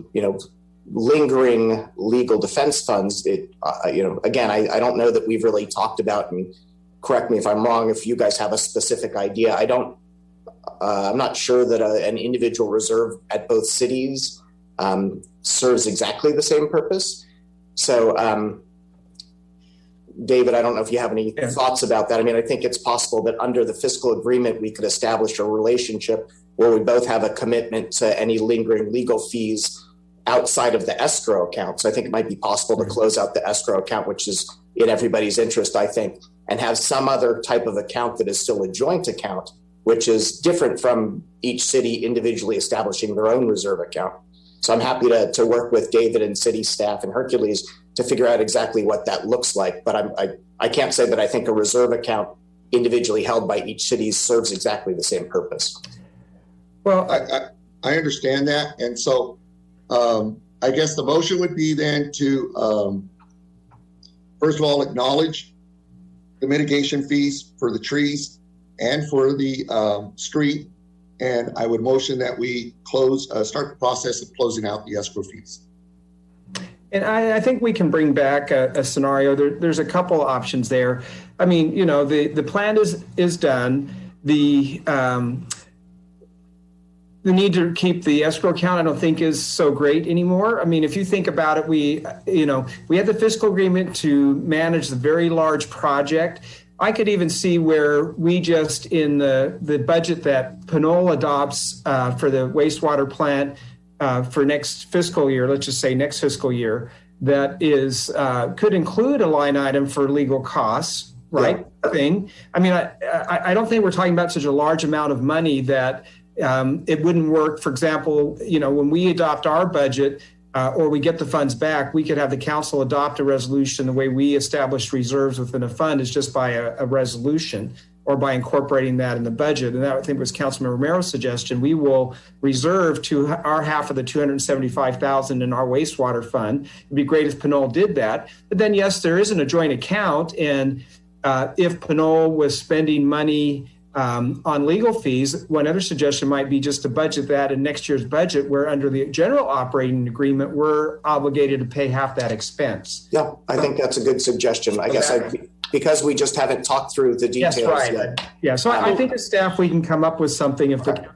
lingering legal defense funds, again, I don't know that we've really talked about, and correct me if I'm wrong, if you guys have a specific idea. I'm not sure that an individual reserve at both cities serves exactly the same purpose. So, David, I don't know if you have any thoughts about that. I mean, I think it's possible that under the fiscal agreement, we could establish a relationship where we both have a commitment to any lingering legal fees outside of the escrow account. So I think it might be possible to close out the escrow account, which is in everybody's interest, I think, and have some other type of account that is still a joint account, which is different from each city individually establishing their own reserve account. So I'm happy to work with David and city staff and Hercules to figure out exactly what that looks like. But I can't say that I think a reserve account individually held by each city serves exactly the same purpose. Well, I understand that. And so I guess the motion would be then to, first of all, acknowledge the mitigation fees for the trees and for the street. And I would motion that we start the process of closing out the escrow fees. And I think we can bring back a scenario. There's a couple options there. I mean, the plan is done. The need to keep the escrow account, I don't think, is so great anymore. I mean, if you think about it, we had the fiscal agreement to manage the very large project. I could even see where we just, in the budget that Pinole adopts for the wastewater plant for next fiscal year, let's just say next fiscal year, that is could include a line item for legal costs, right? Yeah. I mean, I don't think we're talking about such a large amount of money that it wouldn't work. For example, when we adopt our budget, or we get the funds back, we could have the council adopt a resolution. The way we establish reserves within a fund is just by a resolution or by incorporating that in the budget. And that, I think, was Councilman Romero's suggestion. We will reserve to our half of the $275,000 in our wastewater fund. It'd be great if Pinole did that. But then, yes, there isn't a joint account. And if Pinole was spending money on legal fees, one other suggestion might be just to budget that in next year's budget, where under the general operating agreement, we're obligated to pay half that expense. Yeah, I think that's a good suggestion. I guess because we just haven't talked through the details yet. Yeah, so I think as staff, we can come up with something. If the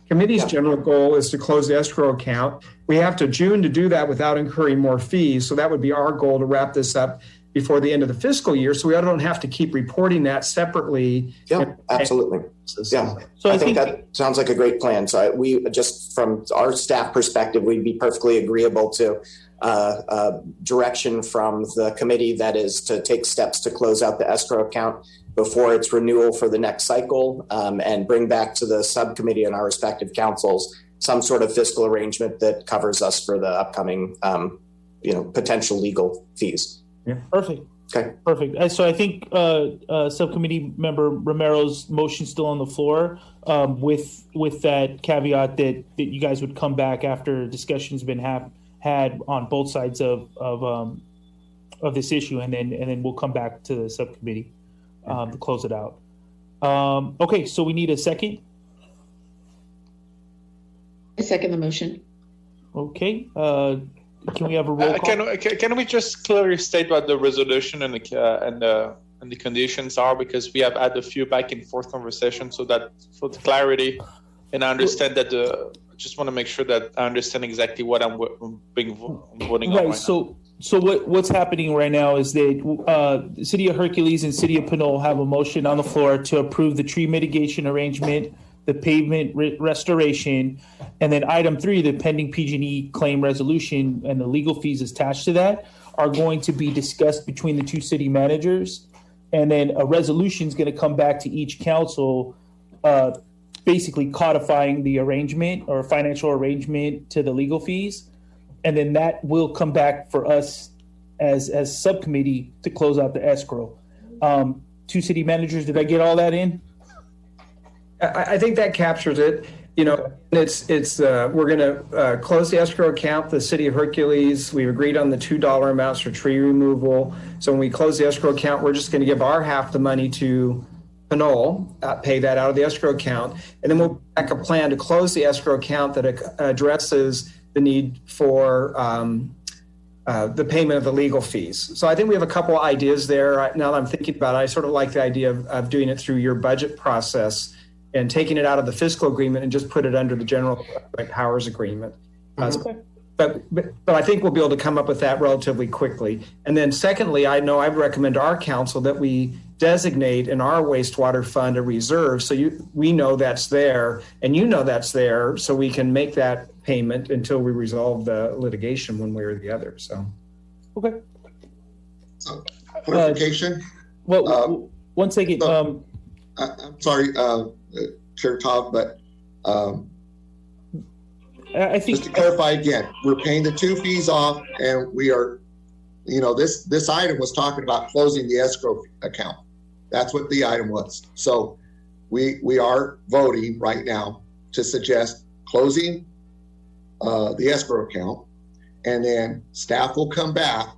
committee's general goal is to close the escrow account, we have to June to do that without incurring more fees. So that would be our goal, to wrap this up before the end of the fiscal year, so we don't have to keep reporting that separately. Yeah, absolutely. Yeah, so I think that sounds like a great plan. So we just, from our staff perspective, we'd be perfectly agreeable to direction from the committee, that is to take steps to close out the escrow account before its renewal for the next cycle, and bring back to the subcommittee and our respective councils some sort of fiscal arrangement that covers us for the upcoming, potential legal fees. Yeah, perfect. Okay, perfect. So I think subcommittee member Romero's motion still on the floor, with that caveat that you guys would come back after discussion's been had on both sides of this issue, and then we'll come back to the subcommittee to close it out. Okay, so we need a second. second the motion. Okay. Can we have a roll call? Can we just clearly state what the resolution and the conditions are, because we have had a few back and forth conversations, so that for the clarity, and I understand that I just want to make sure that I understand exactly what I'm voting on right now. So what's happening right now is that the City of Hercules and City of Pinole have a motion on the floor to approve the tree mitigation arrangement, the pavement restoration, and then item 3, the pending PG&E claim resolution and the legal fees attached to that are going to be discussed between the two city managers. And then a resolution is going to come back to each council, basically codifying the arrangement or financial arrangement to the legal fees. And then that will come back for us as subcommittee to close out the escrow. Two city managers, did I get all that in? I think that captures it. You know, it's we're going to close the escrow account. The City of Hercules, we've agreed on the $2 amounts for tree removal. So when we close the escrow account, we're just going to give our half the money to Pinole, pay that out of the escrow account, and then we'll back a plan to close the escrow account that addresses the need for the payment of the legal fees. So I think we have a couple ideas there. Now that I'm thinking about it, I sort of like the idea of doing it through your budget process and taking it out of the fiscal agreement and just put it under the general powers agreement. Okay. But I think we'll be able to come up with that relatively quickly. And then secondly, I know I'd recommend to our council that we designate in our wastewater fund a reserve, so we know that's there and you know that's there, so we can make that payment until we resolve the litigation one way or the other. So okay. So clarification. One second. I'm sorry, Chair Todd, but I think just to clarify again, we're paying the 2 fees off, and we are, you know, this item was talking about closing the escrow account. That's what the item was. So we are voting right now to suggest closing the escrow account, and then staff will come back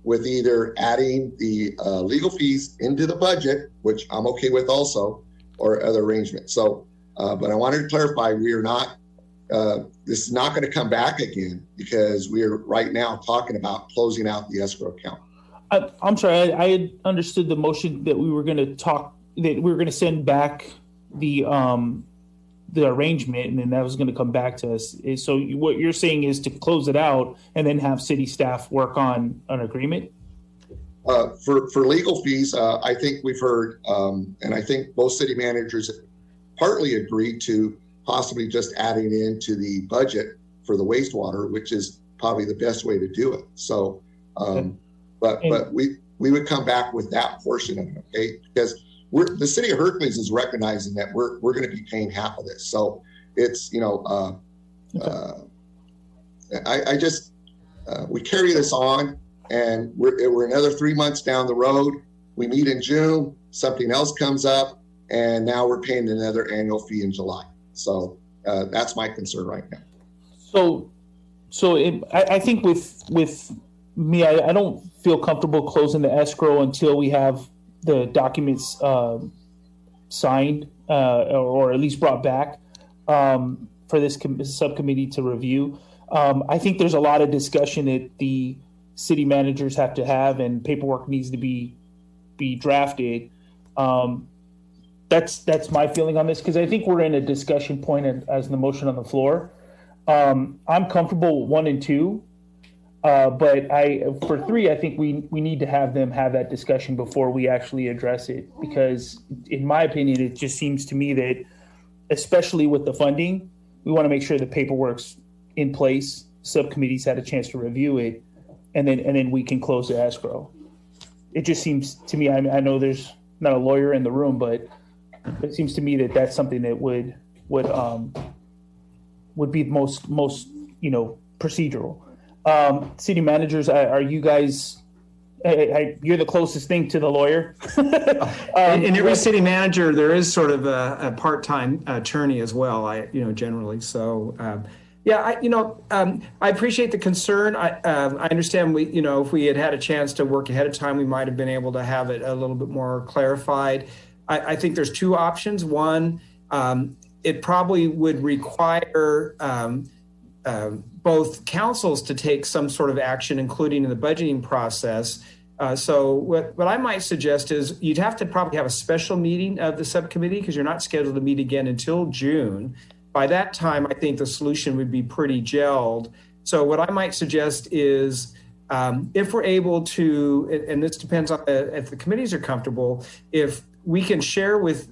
with either adding the legal fees into the budget, which I'm okay with also, or other arrangements. So, but I wanted to clarify, we are not, this is not going to come back again, because we are right now talking about closing out the escrow account. I'm sorry, I had understood the motion that we were going to send back the arrangement, and then that was going to come back to us. So what you're saying is to close it out and then have city staff work on an agreement? For legal fees, I think we've heard, and I think both city managers partly agreed to possibly just adding into the budget for the wastewater, which is probably the best way to do it. So, but we would come back with that portion of it, okay? Because the City of Hercules is recognizing that we're going to be paying half of this. So it's, you know, I just, we carry this on, and we're another 3 months down the road. We meet in June, something else comes up, and now we're paying another annual fee in July. So that's my concern right now. I think with me, I don't feel comfortable closing the escrow until we have the documents signed or at least brought back for this subcommittee to review. I think there's a lot of discussion that the city managers have to have, and paperwork needs to be drafted. That's my feeling on this, because I think we're in a discussion point as the motion on the floor. I'm comfortable with 1 and 2. But for 3, I think we need to have them have that discussion before we actually address it, because in my opinion, it just seems to me that, especially with the funding, we want to make sure the paperwork's in place. Subcommittees had a chance to review it, and then we can close the escrow. It just seems to me, I know there's not a lawyer in the room, but it seems to me that that's something that would be most procedural. City managers, are you guys? You're the closest thing to the lawyer. In every city manager, there is sort of a part-time attorney as well. Generally. So, I appreciate the concern. I understand if we had a chance to work ahead of time, we might have been able to have it a little bit more clarified. I think there's 2 options. One, it probably would require both councils to take some sort of action, including in the budgeting process. So what I might suggest is you'd have to probably have a special meeting of the subcommittee because you're not scheduled to meet again until June. By that time, I think the solution would be pretty gelled. So what I might suggest is if we're able to, and this depends on if the committees are comfortable, if we can share with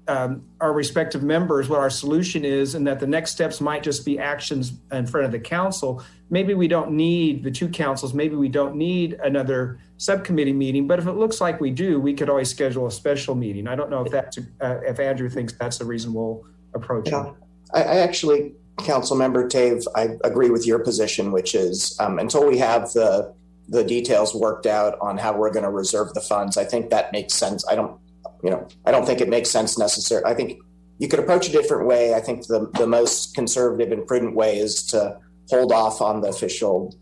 our respective members what our solution is, and that the next steps might just be actions in front of the council. Maybe we don't need the two councils. Maybe we don't need another subcommittee meeting. But if it looks like we do, we could always schedule a special meeting. I don't know if that's if Andrew thinks that's a reasonable approach. Yeah. I actually, Councilmember Tave, I agree with your position, which is until we have the details worked out on how we're going to reserve the funds, I think that makes sense. I don't think it makes sense necessarily. I think you could approach a different way. I think the most conservative and prudent way is to hold off on the official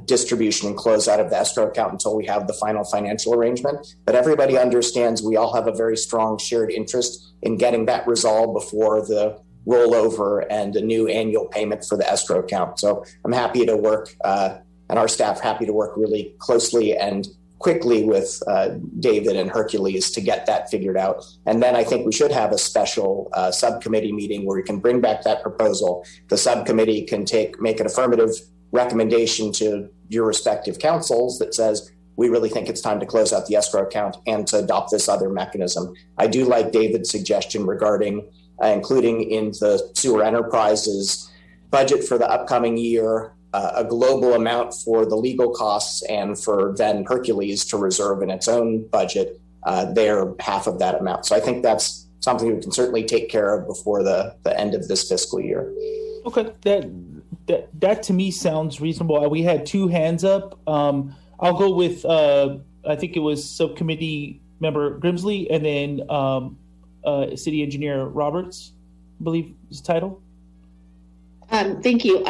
distribution and close out of the escrow account until we have the final financial arrangement. But everybody understands we all have a very strong shared interest in getting that resolved before the rollover and a new annual payment for the escrow account. So I'm happy to work, and our staff happy to work really closely and quickly with David and Hercules to get that figured out. And then I think we should have a special subcommittee meeting where we can bring back that proposal. The subcommittee can make an affirmative recommendation to your respective councils that says, we really think it's time to close out the escrow account and to adopt this other mechanism. I do like David's suggestion regarding including in the sewer enterprises budget for the upcoming year, a global amount for the legal costs and for then Hercules to reserve in its own budget, their half of that amount. So I think that's something we can certainly take care of before the end of this fiscal year. Okay, that to me sounds reasonable. We had two hands up. I'll go with, I think it was Subcommittee Member Grimsley and then City Engineer Roberts, I believe his title. Thank you.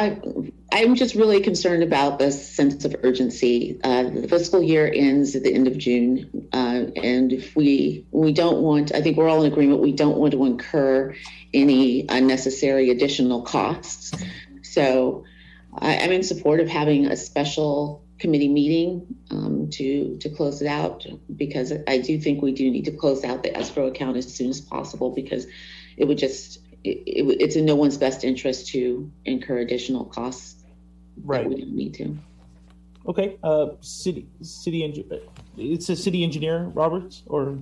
I'm just really concerned about the sense of urgency. The fiscal year ends at the end of June, and if we don't want, I think we're all in agreement, we don't want to incur any unnecessary additional costs. So I'm in support of having a special committee meeting to close it out, because I do think we do need to close out the escrow account as soon as possible, because it would just, it's in no one's best interest to incur additional costs. Right. We don't need to. Okay. It's a city engineer, Roberts, or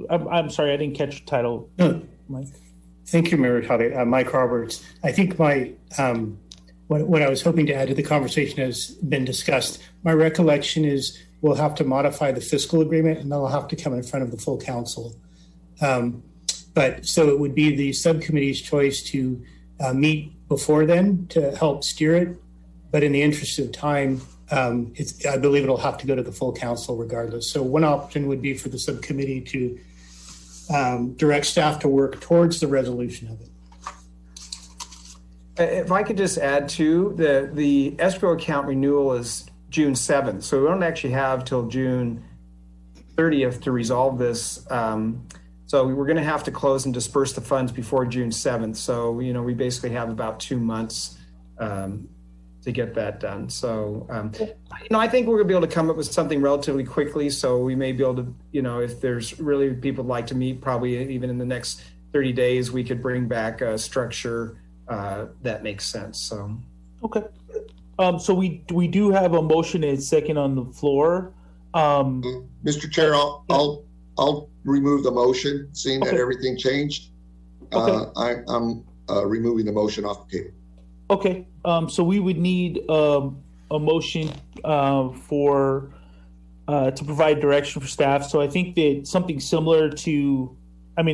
I'm sorry, I didn't catch the title. No. Mike. Thank you, Mayor Tade. Mike Roberts. I think my what I was hoping to add to the conversation has been discussed. My recollection is we'll have to modify the fiscal agreement, and they'll have to come in front of the full council. But so it would be the subcommittee's choice to meet before then to help steer it. But in the interest of time, I believe it'll have to go to the full council regardless. So one option would be for the subcommittee to direct staff to work towards the resolution of it. If I could just add to the escrow account renewal is June 7th. So we don't actually have till June 30th to resolve this. So we're going to have to close and disperse the funds before June 7th. So, we basically have about 2 months to get that done. So, I think we're going to be able to come up with something relatively quickly. So we may be able to, if there's really people would like to meet, probably even in the next 30 days, we could bring back a structure that makes sense. So, okay. So we do have a motion and second on the floor. Mr. Chair, I'll remove the motion, seeing that everything changed. Okay. I'm removing the motion off the table. Okay. So we would need a motion for to provide direction for staff. So I think that something similar to,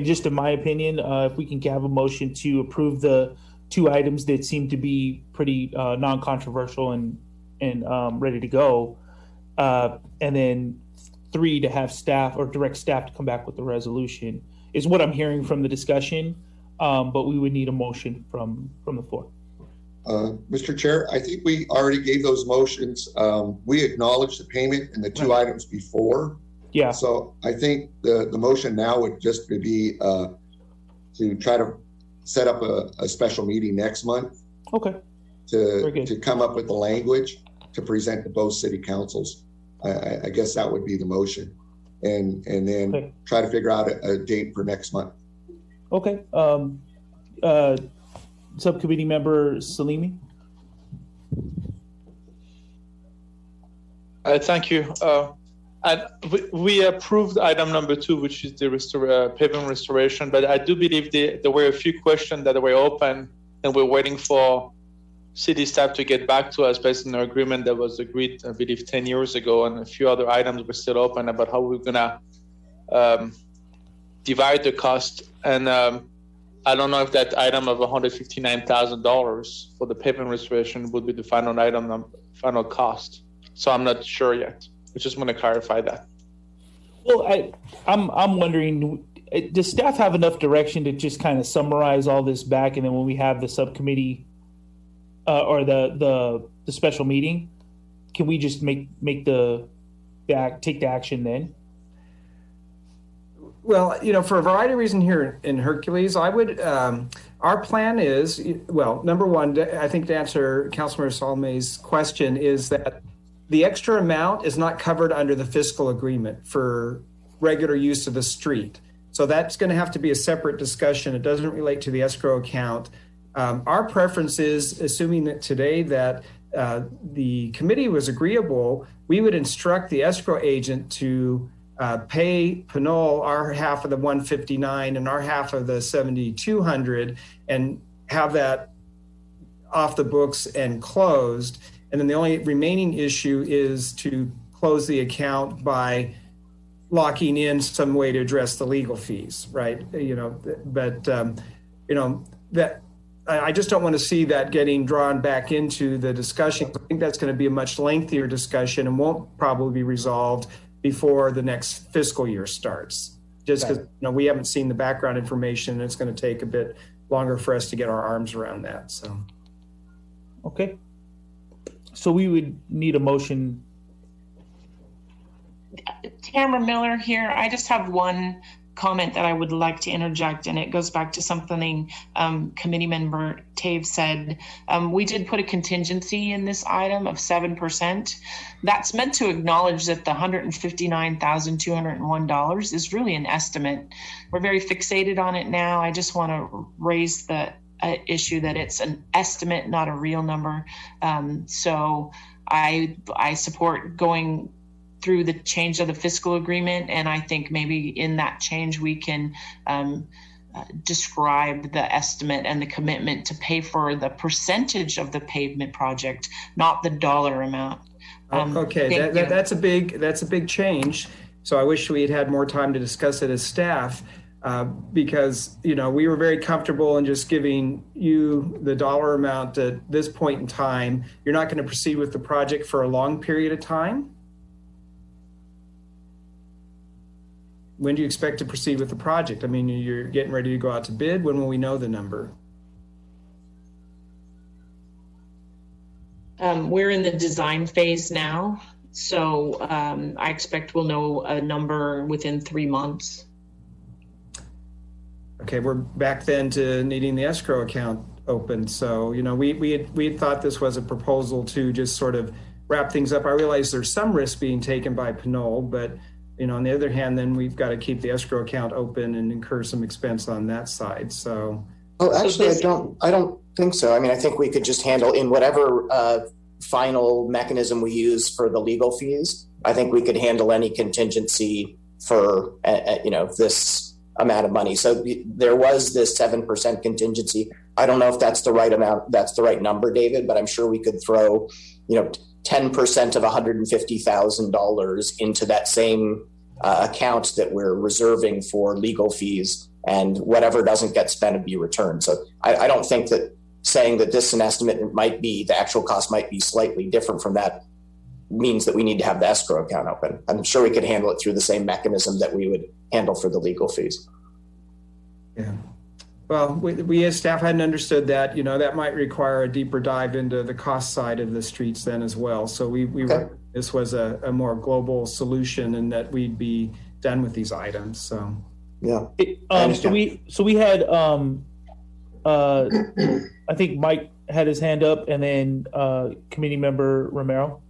just in my opinion, if we can have a motion to approve the two items that seem to be pretty non-controversial and ready to go, and then 3 to have staff or direct staff to come back with the resolution is what I'm hearing from the discussion. But we would need a motion from the floor. Mr. Chair, I think we already gave those motions. We acknowledged the payment and the two items before. Yeah. So I think the motion now would just be to try to set up a special meeting next month. Okay. To come up with the language to present to both city councils. I guess that would be the motion, and then try to figure out a date for next month. Okay. Subcommittee member Salimi. Thank you. And we approved item number 2, which is the pavement restoration. But I do believe there were a few questions that were open, and we're waiting for city staff to get back to us based on the agreement that was agreed, I believe, 10 years ago, and a few other items were still open about how we're gonna divide the cost. And I don't know if that item of $159,000 for the pavement restoration would be the final item, final cost. So I'm not sure yet. I just want to clarify that. Well, I'm wondering, does staff have enough direction to just kind of summarize all this back, and then when we have the subcommittee or the special meeting, can we just take the action then? Well, for a variety of reasons here in Hercules, I would, our plan is, well, number one, I think to answer Councilmember Salome's question is that the extra amount is not covered under the fiscal agreement for regular use of the street. So that's going to have to be a separate discussion. It doesn't relate to the escrow account. Our preference is, assuming that today that the committee was agreeable, we would instruct the escrow agent to pay Pinole our half of the 159 and our half of the 7,200 and have that off the books and closed. And then the only remaining issue is to close the account by locking in some way to address the legal fees, right? That I just don't want to see that getting drawn back into the discussion. I think that's going to be a much lengthier discussion and won't probably be resolved before the next fiscal year starts. Just because we haven't seen the background information, and it's going to take a bit longer for us to get our arms around that. So, okay. So we would need a motion. Tamara Miller here. I just have one comment that I would like to interject, and it goes back to something committee member Tave said. We did put a contingency in this item of 7%. That's meant to acknowledge that the $159,201 is really an estimate. We're very fixated on it now. I just want to raise the issue that it's an estimate, not a real number. So I support going through the change of the fiscal agreement, and I think maybe in that change we can describe the estimate and the commitment to pay for the percentage of the pavement project, not the dollar amount. Okay, that's a big change. So I wish we had had more time to discuss it as staff. Because we were very comfortable in just giving you the dollar amount at this point in time. You're not going to proceed with the project for a long period of time. When do you expect to proceed with the project? I mean, you're getting ready to go out to bid. When will we know the number? We're in the design phase now, so I expect we'll know a number within 3 months. Okay, we're back then to needing the escrow account open. So, we had thought this was a proposal to just sort of wrap things up. I realize there's some risk being taken by Pinole, but on the other hand, then we've got to keep the escrow account open and incur some expense on that side. So, actually, I don't think so. I mean, I think we could just handle in whatever final mechanism we use for the legal fees. I think we could handle any contingency for this amount of money. So there was this 7% contingency. I don't know if that's the right amount. That's the right number, David, but I'm sure we could throw, 10% of $150,000 into that same account that we're reserving for legal fees, and whatever doesn't get spent would be returned. So I don't think that saying that this is an estimate might be, the actual cost might be slightly different from that means that we need to have the escrow account open. I'm sure we could handle it through the same mechanism that we would handle for the legal fees. Yeah. Well, we as staff hadn't understood that, that might require a deeper dive into the cost side of the streets then as well. So this was a more global solution and that we'd be done with these items. So, Yeah. So we had I think Mike had his hand up, and then committee member Romero.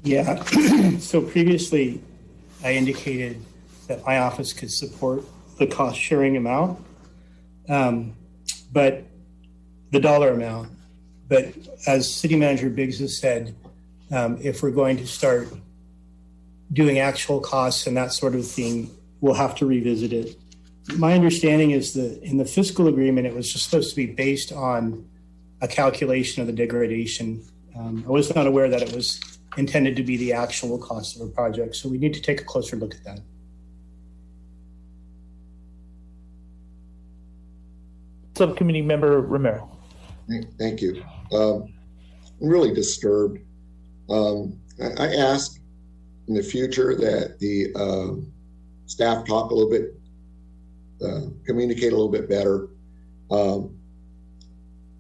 Yeah. So previously, I indicated that my office could support the cost sharing amount, but the dollar amount. But as City Manager Biggs has said, if we're going to start doing actual costs and that sort of thing, we'll have to revisit it. My understanding is that in the fiscal agreement, it was just supposed to be based on a calculation of the degradation. I was not aware that it was intended to be the actual cost of a project. So we need to take a closer look at that. Subcommittee member Romero. Thank you. I'm really disturbed. I ask in the future that the staff talk a little bit, communicate a little bit better.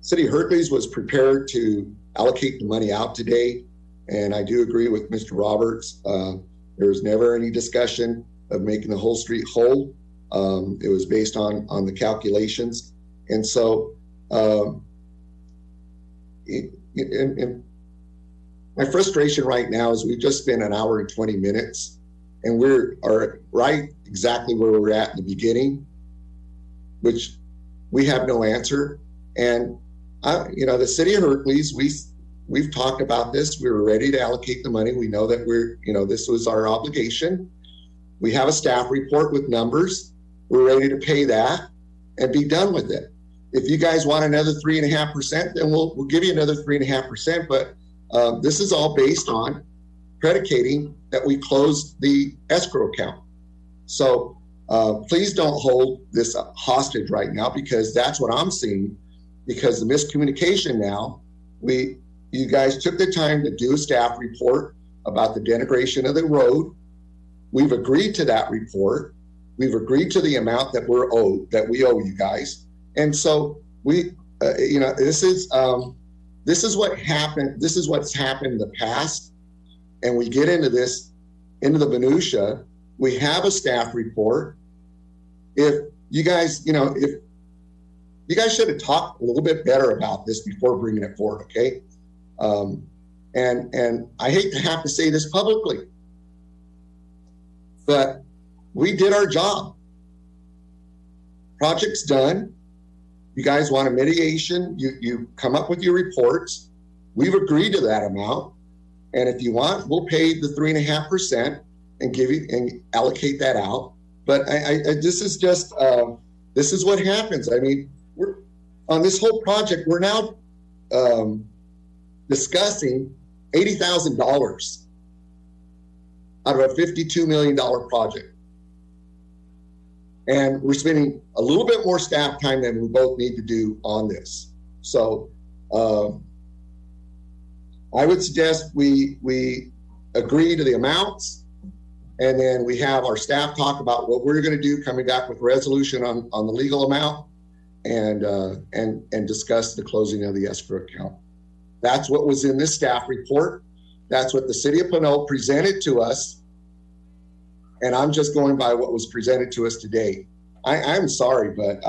City of Hercules was prepared to allocate the money out today, and I do agree with Mr. Roberts. There was never any discussion of making the whole street whole. It was based on the calculations, and so my frustration right now is we've just spent an hour and 20 minutes, and we're right exactly where we were at in the beginning, which we have no answer. And the City of Hercules, we've talked about this. We were ready to allocate the money. We know that this was our obligation. We have a staff report with numbers. We're ready to pay that and be done with it. If you guys want another 3.5%, then we'll give you another 3.5%. But this is all based on predicating that we close the escrow account. So please don't hold this hostage right now, because that's what I'm seeing. Because the miscommunication now, you guys took the time to do a staff report about the denigration of the road. We've agreed to that report. We've agreed to the amount that we owe you guys. And so this is what happened. This is what's happened in the past. And we get into the minutia. We have a staff report. If you guys, if you guys should have talked a little bit better about this before bringing it forward, okay? And I hate to have to say this publicly, but we did our job. Project's done. You guys want a mitigation, you come up with your reports. We've agreed to that amount. And if you want, we'll pay the 3.5% and allocate that out. But this is just, this is what happens. I mean, we're on this whole project, we're now discussing $80,000 out of a $52 million project. And we're spending a little bit more staff time than we both need to do on this. So I would suggest we agree to the amounts, and then we have our staff talk about what we're going to do, coming back with resolution on the legal amount, and discuss the closing of the escrow account. That's what was in this staff report. That's what the City of Pinole presented to us. And I'm just going by what was presented to us today. I'm sorry, but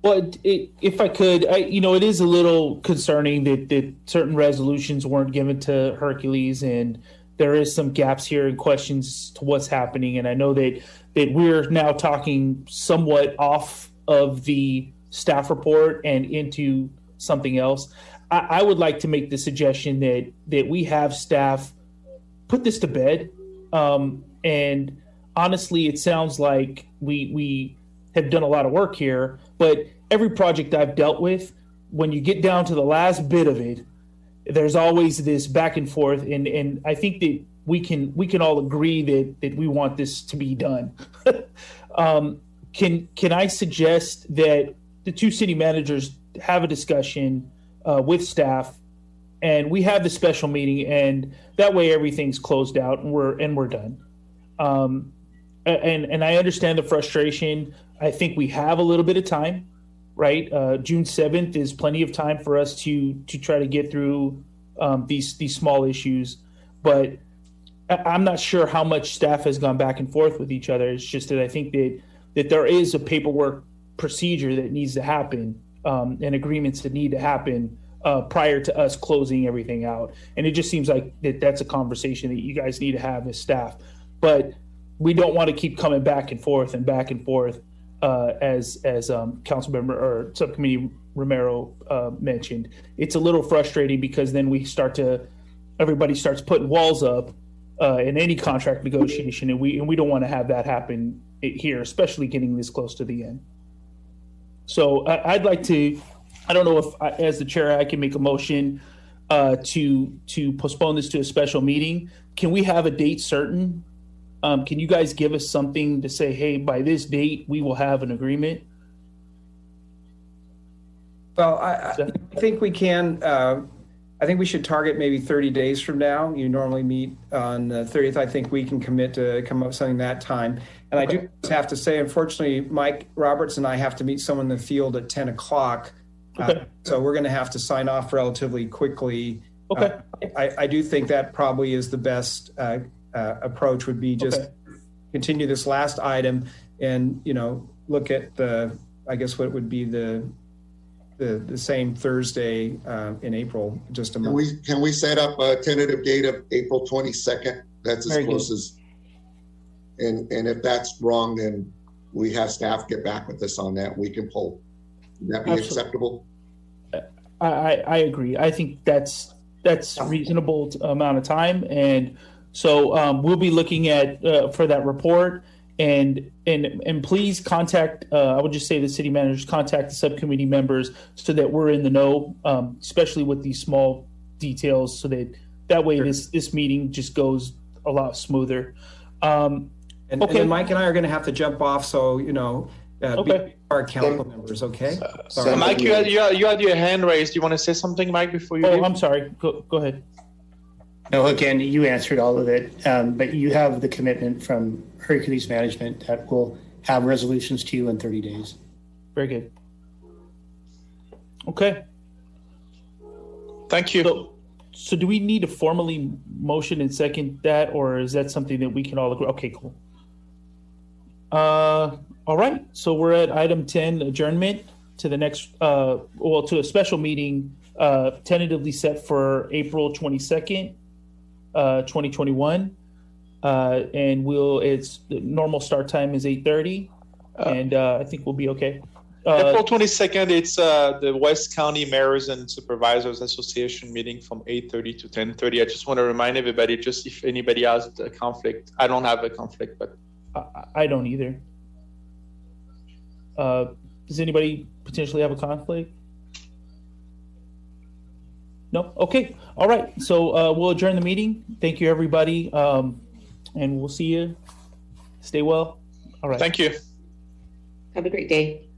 Well, if I could, it is a little concerning that certain resolutions weren't given to Hercules, and there is some gaps here and questions to what's happening. And I know that we're now talking somewhat off of the staff report and into something else. I would like to make the suggestion that we have staff put this to bed. And honestly, it sounds like we have done a lot of work here, but every project I've dealt with, when you get down to the last bit of it, there's always this back and forth. And I think that we can all agree that we want this to be done. Can I suggest that the two city managers have a discussion with staff, and we have the special meeting, and that way everything's closed out and we're done. And I understand the frustration. I think we have a little bit of time, right? June 7th is plenty of time for us to try to get through these small issues. But I'm not sure how much staff has gone back and forth with each other. It's just that I think that there is a paperwork procedure that needs to happen, and agreements that need to happen prior to us closing everything out. And it just seems like that's a conversation that you guys need to have as staff. But we don't want to keep coming back and forth as Councilmember or Subcommittee Romero mentioned. It's a little frustrating because then everybody starts putting walls up in any contract negotiation, and we don't want to have that happen here, especially getting this close to the end. So I'd like to, I don't know if as the chair I can make a motion to postpone this to a special meeting. Can we have a date certain? Can you guys give us something to say, hey, by this date we will have an agreement? Well, I think we can. I think we should target maybe 30 days from now. You normally meet on the 30th. I think we can commit to come up with something that time. And okay. I do have to say, unfortunately, Mike Roberts and I have to meet someone in the field at 10 o'clock. Okay. So we're going to have to sign off relatively quickly. Okay. I do think that probably is the best approach would be just continue this last item and, look at I guess what would be the same Thursday in April, just a month. Can we set up a tentative date of April 22nd? That's as close as, and if that's wrong, then we have staff get back with us on that. We can pull. Would that be acceptable? I agree. I think that's reasonable amount of time. And so we'll be looking at for that report. And please contact, I would just say the city managers, contact the subcommittee members so that we're in the know, especially with these small details, so that way this meeting just goes a lot smoother. And then Mike and I are going to have to jump off, so, our council members, okay? So Mike, you had your hand raised. Do you want to say something, Mike, before you leave? I'm sorry. Go ahead. No, again, you answered all of it, but you have the commitment from Hercules Management that will have resolutions to you in 30 days. Very good. Okay. Thank you. So do we need to formally motion and second that, or is that something that we can all agree? Okay, cool. All right. So we're at item 10, adjournment to the next, to a special meeting tentatively set for April 22nd. 2021, and the normal start time is 8:30, and I think we'll be okay. April 22nd, it's the West County Mayors and Supervisors Association meeting from 8:30 to 10:30. I just want to remind everybody, just if anybody has a conflict. I don't have a conflict, but I don't either. Does anybody potentially have a conflict? No? Okay. All right. So we'll adjourn the meeting. Thank you, everybody. And we'll see you. Stay well. All right. Thank you. Have a great day.